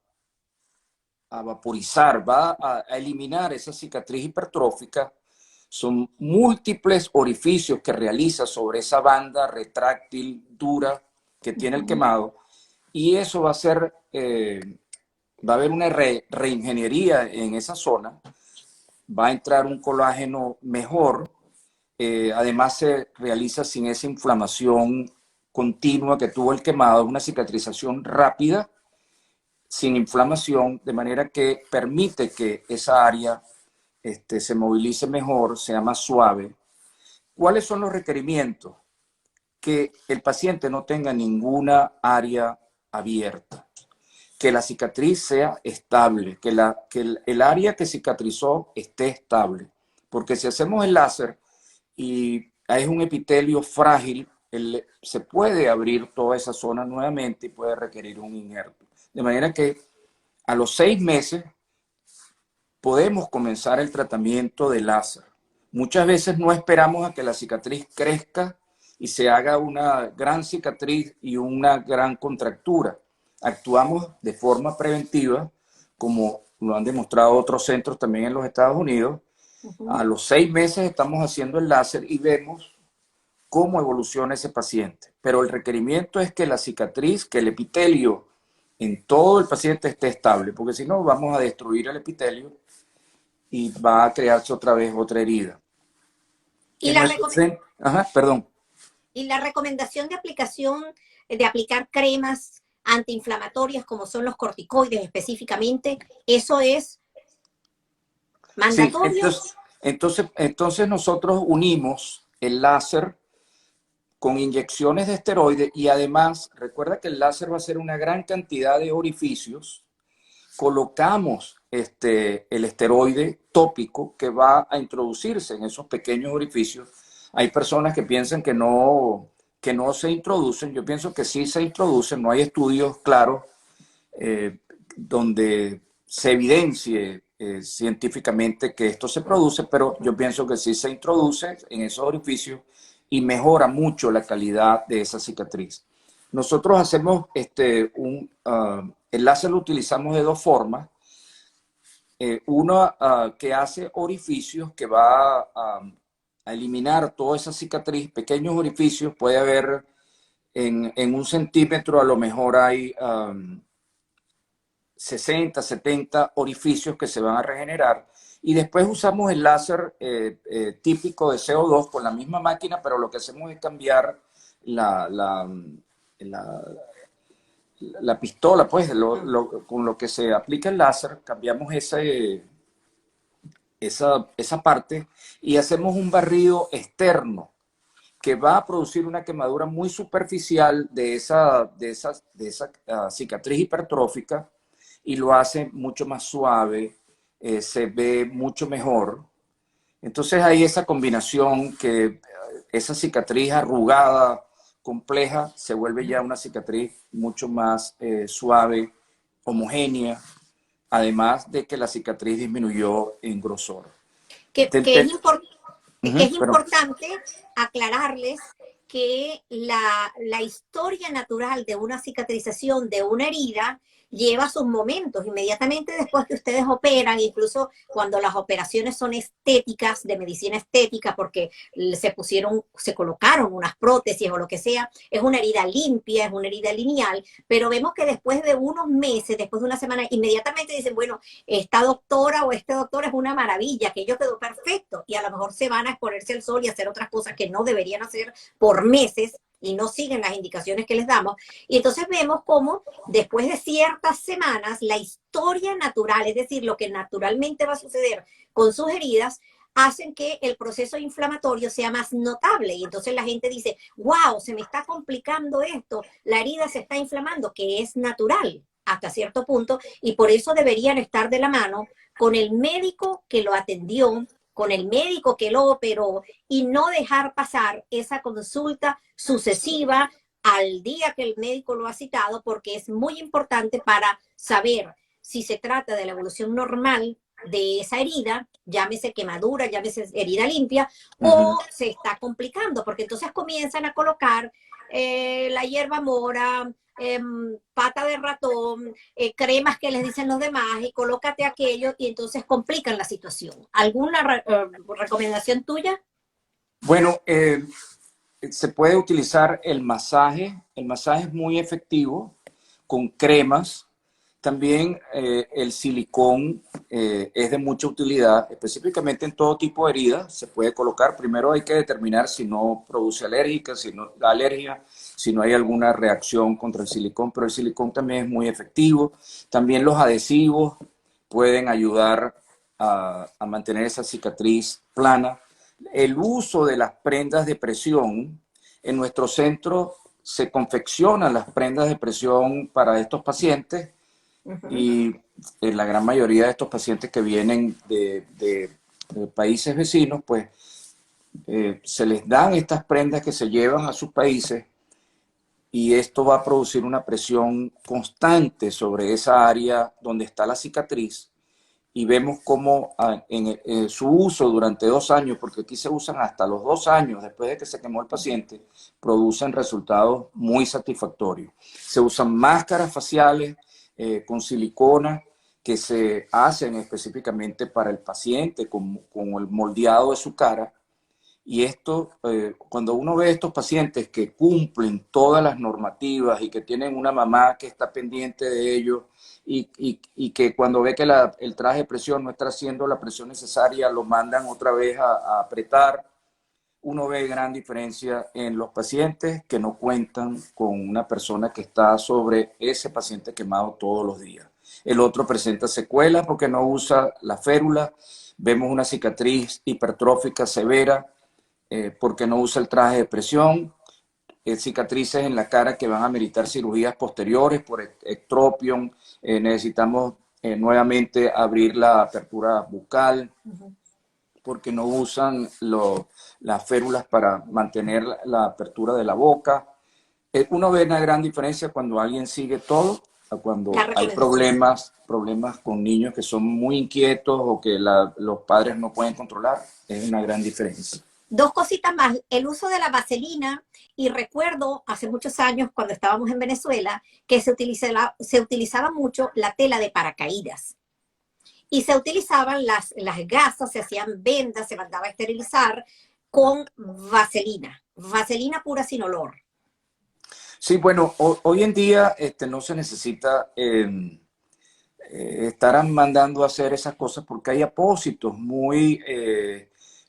vaporizar, va a eliminar esa cicatriz hipertrófica. Son múltiples orificios que realiza sobre esa banda retráctil dura que tiene el quemado, y eso va a ser, va a haber una reingeniería en esa zona, va a entrar un colágeno mejor, además se realiza sin esa inflamación continua que tuvo el quemado, una cicatrización rápida, sin inflamación, de manera que permite que esa área se movilice mejor, sea más suave. ¿Cuáles son los requerimientos? Que el paciente no tenga ninguna área abierta, que la cicatriz sea estable, que el área que cicatrizó esté estable. Porque si hacemos el láser y es un epitelio frágil, se puede abrir toda esa zona nuevamente y puede requerir un injerto. De manera que a los 6 meses podemos comenzar el tratamiento de láser. Muchas veces no esperamos a que la cicatriz crezca y se haga una gran cicatriz y una gran contractura. Actuamos de forma preventiva, como lo han demostrado otros centros también en los Estados Unidos. A los 6 meses estamos haciendo el láser y vemos cómo evoluciona ese paciente. Pero el requerimiento es que la cicatriz, que el epitelio en todo el paciente esté estable, porque si no vamos a destruir el epitelio y va a crearse otra vez otra herida. Y perdón. Y la recomendación de aplicación, de aplicar cremas antiinflamatorias como son los corticoides específicamente, ¿eso es mandatorio? Sí, entonces nosotros unimos el láser con inyecciones de esteroides y además, recuerda que el láser va a ser una gran cantidad de orificios. Colocamos el esteroide tópico que va a introducirse en esos pequeños orificios. Hay personas que piensan que no se introducen. Yo pienso que sí se introducen. No hay estudios claros donde se evidencie científicamente que esto se produce, pero yo pienso que sí se introduce en esos orificios y mejora mucho la calidad de esa cicatriz. Nosotros hacemos el láser lo utilizamos de 2 formas. Uno que hace orificios, que va a eliminar toda esa cicatriz, pequeños orificios, puede haber en 1 centímetro, a lo mejor hay 60, 70 orificios que se van a regenerar. Y después usamos el láser típico de CO2 con la misma máquina, pero lo que hacemos es cambiar la pistola, pues, con lo que se aplica el láser, cambiamos esa parte y hacemos un barrido externo que va a producir una quemadura muy superficial de esa cicatriz hipertrófica y lo hace mucho más suave, se ve mucho mejor. Entonces hay esa combinación que esa cicatriz arrugada, compleja, se vuelve ya una cicatriz mucho más suave, homogénea, además de que la cicatriz disminuyó en grosor. Que es importante aclararles que la historia natural de una cicatrización de una herida lleva sus momentos. Inmediatamente después que ustedes operan, incluso cuando las operaciones son estéticas, de medicina estética, porque se colocaron unas prótesis o lo que sea, es una herida limpia, es una herida lineal, pero vemos que después de unos meses, después de una semana, inmediatamente dicen, bueno, esta doctora o este doctor es una maravilla, que ello quedó perfecto, y a lo mejor se van a exponerse al sol y hacer otras cosas que no deberían hacer por meses, y no siguen las indicaciones que les damos. Y entonces vemos cómo después de ciertas semanas, la historia natural, es decir, lo que naturalmente va a suceder con sus heridas, hacen que el proceso inflamatorio sea más notable. Y entonces la gente dice, wow, se me está complicando esto, la herida se está inflamando, que es natural hasta cierto punto, y por eso deberían estar de la mano con el médico que lo atendió, con el médico que lo operó, y no dejar pasar esa consulta sucesiva al día que el médico lo ha citado, porque es muy importante para saber si se trata de la evolución normal de esa herida, llámese quemadura, llámese herida limpia, o se está complicando, porque entonces comienzan a colocar la hierba mora, pata de ratón, cremas que les dicen los demás, y colócate aquello, y entonces complican la situación. ¿Alguna recomendación tuya? Bueno, se puede utilizar el masaje. El masaje es muy efectivo con cremas. También el silicón es de mucha utilidad, específicamente en todo tipo de heridas. Se puede colocar. Primero hay que determinar si no produce alergia, si no hay alguna reacción contra el silicón, pero el silicón también es muy efectivo. También los adhesivos pueden ayudar a mantener esa cicatriz plana. El uso de las prendas de presión, en nuestro centro se confeccionan las prendas de presión para estos pacientes. Y la gran mayoría de estos pacientes que vienen de países vecinos, pues se les dan estas prendas que se llevan a sus países, y esto va a producir una presión constante sobre esa área donde está la cicatriz. Y vemos cómo en su uso durante 2 años, porque aquí se usan hasta los 2 años después de que se quemó el paciente, producen resultados muy satisfactorios. Se usan máscaras faciales con silicona que se hacen específicamente para el paciente con el moldeado de su cara. Y esto, cuando uno ve estos pacientes que cumplen todas las normativas y que tienen una mamá que está pendiente de ellos, y que cuando ve que el traje de presión no está haciendo la presión necesaria, lo mandan otra vez a apretar, uno ve gran diferencia en los pacientes que no cuentan con una persona que está sobre ese paciente quemado todos los días. El otro presenta secuelas porque no usa la férula. Vemos una cicatriz hipertrófica severa porque no usa el traje de presión. Cicatrices en la cara que van a meritar cirugías posteriores por ectropión. Necesitamos nuevamente abrir la apertura bucal porque no usan las férulas para mantener la apertura de la boca. Uno ve una gran diferencia cuando alguien sigue todo, a cuando hay problemas con niños que son muy inquietos o que los padres no pueden controlar. Es una gran diferencia. 2 cositas más, el uso de la vaselina, y recuerdo hace muchos años cuando estábamos en Venezuela que se utilizaba mucho la tela de paracaídas, y se utilizaban las gasas, se hacían vendas, se mandaba a esterilizar con vaselina pura sin olor. Sí, bueno, hoy en día no se necesita estar mandando a hacer esas cosas porque hay apósitos muy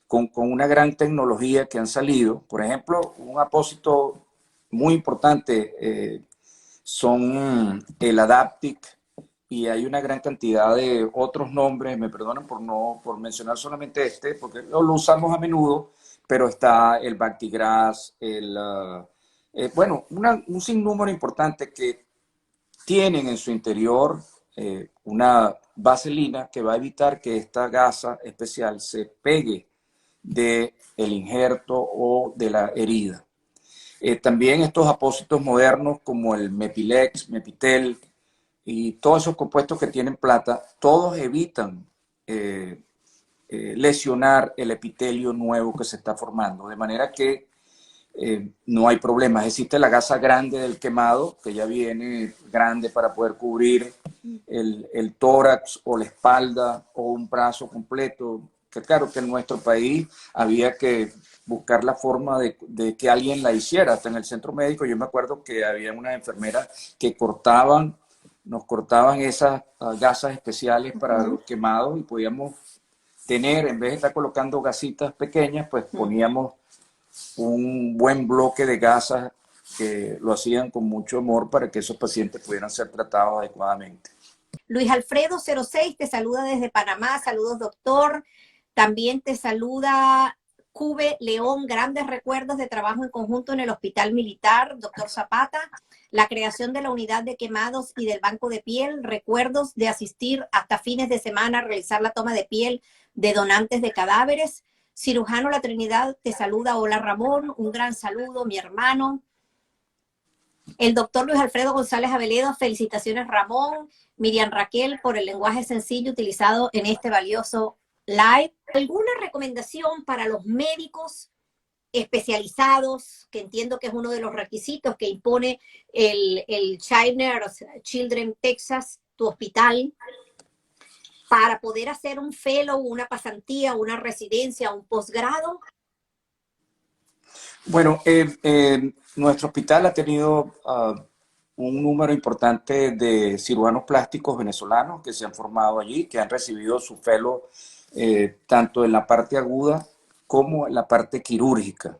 con una gran tecnología que han salido. Por ejemplo, un apósito muy importante son el Adaptic, y hay una gran cantidad de otros nombres. Me perdonan por mencionar solamente este, porque lo usamos a menudo, pero está el Bactigras, bueno, un sinnúmero importante que tienen en su interior una vaselina que va a evitar que esta gasa especial se pegue del injerto o de la herida. También estos apósitos modernos como el Mepilex, Mepitel y todos esos compuestos que tienen plata, todos evitan lesionar el epitelio nuevo que se está formando, de manera que no hay problema. Existe la gasa grande del quemado, que ya viene grande para poder cubrir el tórax o la espalda o un brazo completo. Que claro que en nuestro país había que buscar la forma de que alguien la hiciera. Hasta en el centro médico yo me acuerdo que había unas enfermeras que nos cortaban esas gasas especiales para los quemados y podíamos tener, en vez de estar colocando gasitas pequeñas, pues poníamos un buen bloque de gasas que lo hacían con mucho amor para que esos pacientes pudieran ser tratados adecuadamente. Luis Alfredo 06 te saluda desde Panamá. Saludos, doctor. También te saluda Cube León. Grandes recuerdos de trabajo en conjunto en el Hospital Militar, doctor Zapata. La creación de la unidad de quemados y del banco de piel. Recuerdos de asistir hasta fines de semana a realizar la toma de piel de donantes de cadáveres. Cirujano La Trinidad te saluda. Hola, Ramón. Un gran saludo, mi hermano. El doctor Luis Alfredo González Aveledo, felicitaciones Ramón, Miriam Raquel, por el lenguaje sencillo utilizado en este valioso live. ¿Alguna recomendación para los médicos especializados, que entiendo que es uno de los requisitos que impone el Children's Texas, tu hospital, para poder hacer un fellow, una pasantía, una residencia, un posgrado? Bueno, nuestro hospital ha tenido un número importante de cirujanos plásticos venezolanos que se han formado allí, que han recibido su fellow tanto en la parte aguda como en la parte quirúrgica.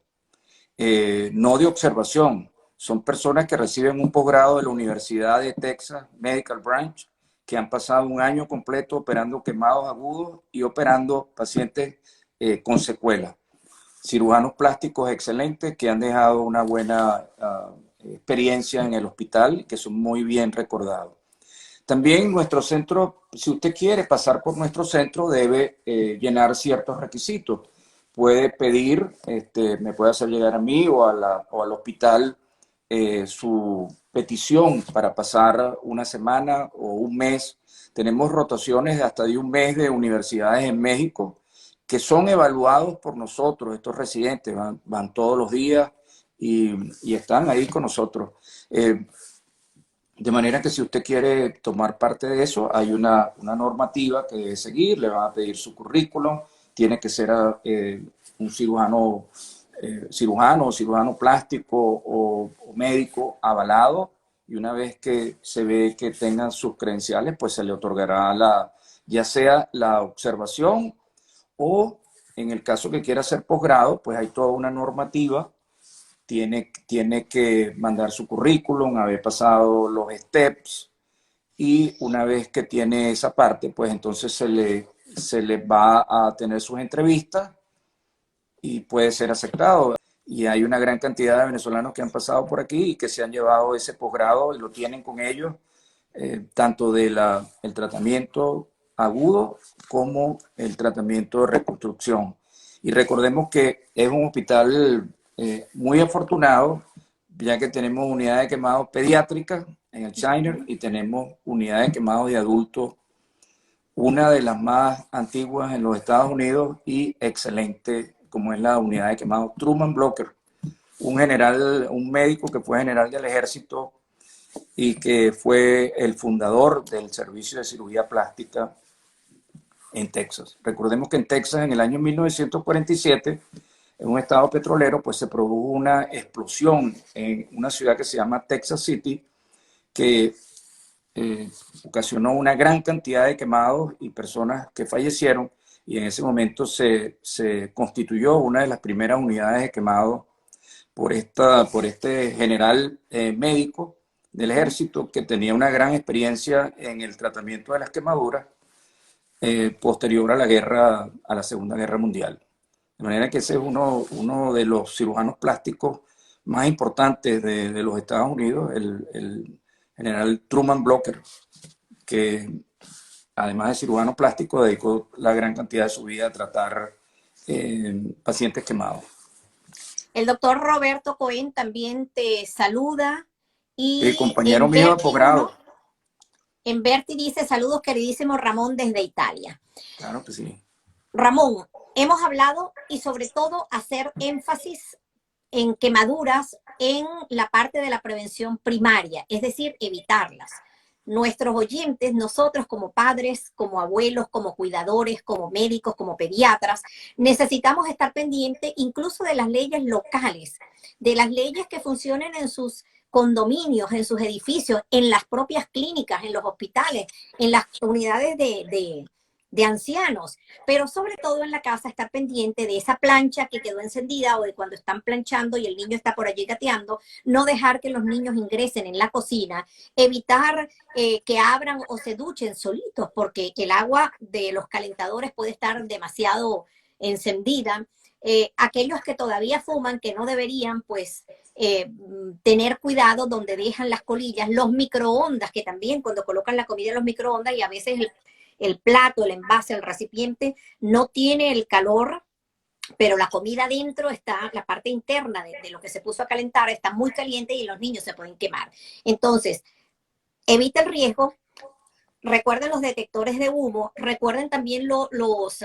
No de observación, son personas que reciben un posgrado de la Universidad de Texas Medical Branch, que han pasado un año completo operando quemados agudos y operando pacientes con secuelas. Cirujanos plásticos excelentes que han dejado una buena experiencia en el hospital, que son muy bien recordados. También nuestro centro, si usted quiere pasar por nuestro centro, debe llenar ciertos requisitos. Puede pedir, me puede hacer llegar a mí o al hospital su petición para pasar una semana o un mes. Tenemos rotaciones hasta de un mes de universidades en México que son evaluados por nosotros, estos residentes, van todos los días y están ahí con nosotros. De manera que si usted quiere tomar parte de eso, hay una normativa que debe seguir, le van a pedir su currículum, tiene que ser un cirujano o cirujano plástico o médico avalado, y una vez que se ve que tengan sus credenciales, pues se le otorgará ya sea la observación o en el caso que quiera hacer posgrado, pues hay toda una normativa. Tiene que mandar su currículum, haber pasado los steps, y una vez que tiene esa parte, pues entonces se le va a tener sus entrevistas y puede ser aceptado. Y hay una gran cantidad de venezolanos que han pasado por aquí y que se han llevado ese posgrado y lo tienen con ellos, tanto del tratamiento agudo como el tratamiento de reconstrucción. Y recordemos que es un hospital muy afortunado, ya que tenemos unidades de quemados pediátricas en el Shiner y tenemos unidades de quemados de adultos, una de las más antiguas en los Estados Unidos y excelente, como es la unidad de quemados Truman Blocker, un médico que fue general del ejército y que fue el fundador del servicio de cirugía plástica en Texas. Recordemos que en Texas, en el año 1947, en un estado petrolero, pues se produjo una explosión en una ciudad que se llama Texas City, que ocasionó una gran cantidad de quemados y personas que fallecieron, y en ese momento se constituyó una de las primeras unidades de quemados por este general médico del ejército que tenía una gran experiencia en el tratamiento de las quemaduras posterior a la Segunda Guerra Mundial. De manera que ese es uno de los cirujanos plásticos más importantes de los Estados Unidos, el general Truman Blocker, que además de cirujano plástico dedicó la gran cantidad de su vida a tratar pacientes quemados. El doctor Roberto Cohen también te saluda. Sí, Y compañero mío de posgrado. En Berti dice, saludos queridísimo Ramón desde Italia. Claro que sí. Ramón, hemos hablado y sobre todo hacer énfasis en quemaduras en la parte de la prevención primaria, es decir, evitarlas. Nuestros oyentes, nosotros como padres, como abuelos, como cuidadores, como médicos, como pediatras, necesitamos estar pendientes incluso de las leyes locales, de las leyes que funcionen en sus condominios, en sus edificios, en las propias clínicas, en los hospitales, en las unidades de ancianos, pero sobre todo en la casa estar pendiente de esa plancha que quedó encendida o de cuando están planchando y el niño está por allí gateando, no dejar que los niños ingresen en la cocina, evitar que abran o se duchen solitos porque el agua de los calentadores puede estar demasiado encendida. Aquellos que todavía fuman, que no deberían, pues tener cuidado donde dejan las colillas, los microondas, que también cuando colocan la comida en los microondas y a veces el plato, el envase, el recipiente no tiene el calor, pero la comida dentro está, la parte interna de lo que se puso a calentar está muy caliente y los niños se pueden quemar. Entonces, evita el riesgo. Recuerden los detectores de humo, recuerden también los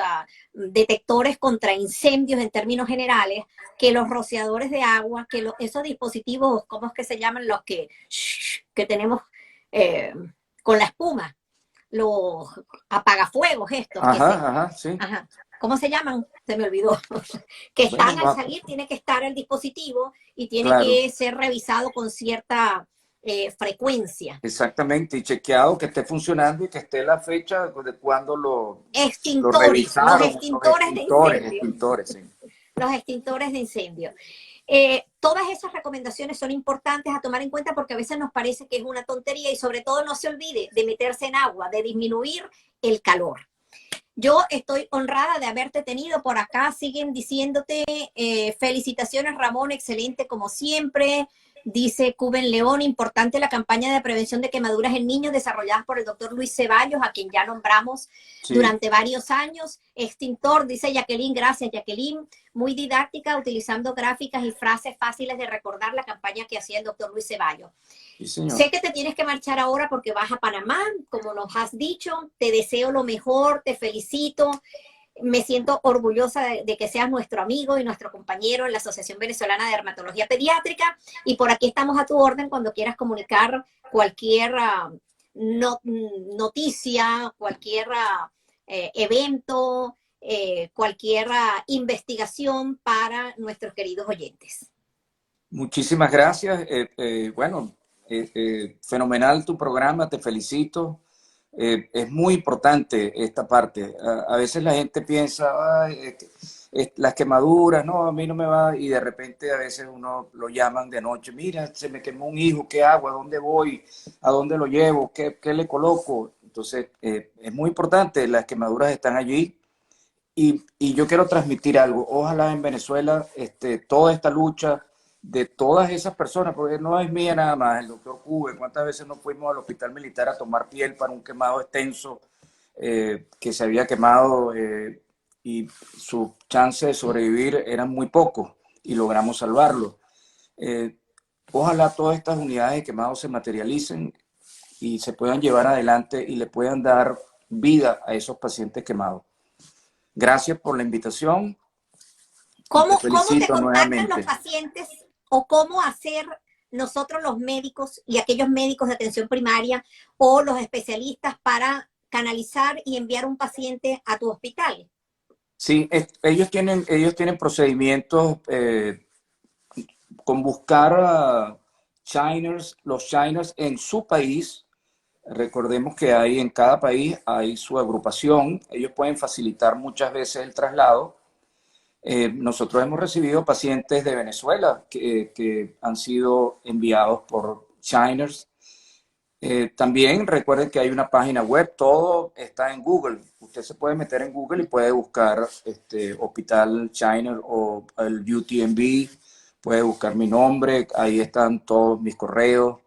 detectores contra incendios en términos generales, que los rociadores de agua, que esos dispositivos, ¿cómo es que se llaman? Los que tenemos con la espuma, los apagafuegos estos. Ajá, sí. Ajá. ¿Cómo se llaman? Se me olvidó. Que están Bueno, al salir, tiene que estar el dispositivo y tiene claro. que ser revisado con cierta frecuencia. Exactamente, y chequeado que esté funcionando y que esté la fecha de cuando lo Extintores, los revisaron, extintores de incendio. extintores, sí. Los extintores de incendio. Todas esas recomendaciones son importantes a tomar en cuenta porque a veces nos parece que es una tontería y sobre todo no se olvide de meterse en agua, de disminuir el calor. Yo estoy honrada de haberte tenido por acá. Siguen diciéndote felicitaciones, Ramón, excelente como siempre. Dice Cuben León, importante la campaña de prevención de quemaduras en niños desarrollada por el doctor Luis Ceballos, a quien ya nombramos durante varios años. Extintor, dice Jacqueline, gracias Jacqueline. Muy didáctica, utilizando gráficas y frases fáciles de recordar la campaña que hacía el doctor Luis Ceballos. Sí, señor. Sé que te tienes que marchar ahora porque vas a Panamá, como nos has dicho. Te deseo lo mejor, te felicito. Me siento orgullosa de que seas nuestro amigo y nuestro compañero en la Asociación Venezolana de Dermatología Pediátrica. Y por aquí estamos a tu orden cuando quieras comunicar cualquier noticia, cualquier evento, cualquier investigación para nuestros queridos oyentes. Muchísimas gracias. Bueno, fenomenal tu programa, te felicito. Es muy importante esta parte. A veces la gente piensa, ay, las quemaduras, no, a mí no me va, y de repente a veces uno lo llaman de noche, mira, se me quemó un hijo, ¿qué hago? ¿A dónde voy? ¿A dónde lo llevo? ¿Qué le coloco? Entonces, es muy importante, las quemaduras están allí y yo quiero transmitir algo. Ojalá en Venezuela toda esta lucha de todas esas personas, porque no es mía nada más, el doctor Cube, cuántas veces nos fuimos al hospital militar a tomar piel para un quemado extenso que se había quemado y su chance de sobrevivir eran muy pocos y logramos salvarlo. Ojalá todas estas unidades de quemado se materialicen y se puedan llevar adelante y le puedan dar vida a esos pacientes quemados. Gracias por la invitación. ¿Cómo te contactan nuevamente los pacientes o cómo hacer nosotros los médicos y aquellos médicos de atención primaria o los especialistas para canalizar y enviar un paciente a tu hospital? Sí, ellos tienen procedimientos con buscar los shiners en su país. Recordemos que en cada país hay su agrupación. Ellos pueden facilitar muchas veces el traslado. Nosotros hemos recibido pacientes de Venezuela que han sido enviados por shiners. También recuerden que hay una página web, todo está en Google. Usted se puede meter en Google y puede buscar Hospital Shiner o el UTMB, puede buscar mi nombre, ahí están todos mis correos.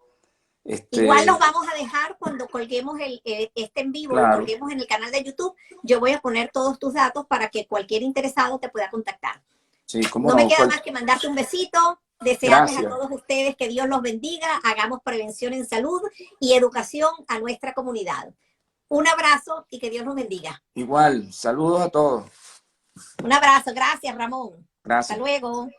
Igual los vamos a dejar cuando colguemos este en vivo, Claro. lo colguemos en el canal de YouTube. Yo voy a poner todos tus datos para que cualquier interesado te pueda contactar. Sí, cómo no no. me queda más que mandarte un besito, desearles Gracias. a todos ustedes que Dios los bendiga, hagamos prevención en salud y educación a nuestra comunidad. Un abrazo y que Dios los bendiga. Igual, saludos a todos. Un abrazo, gracias Ramón. Gracias. Hasta luego.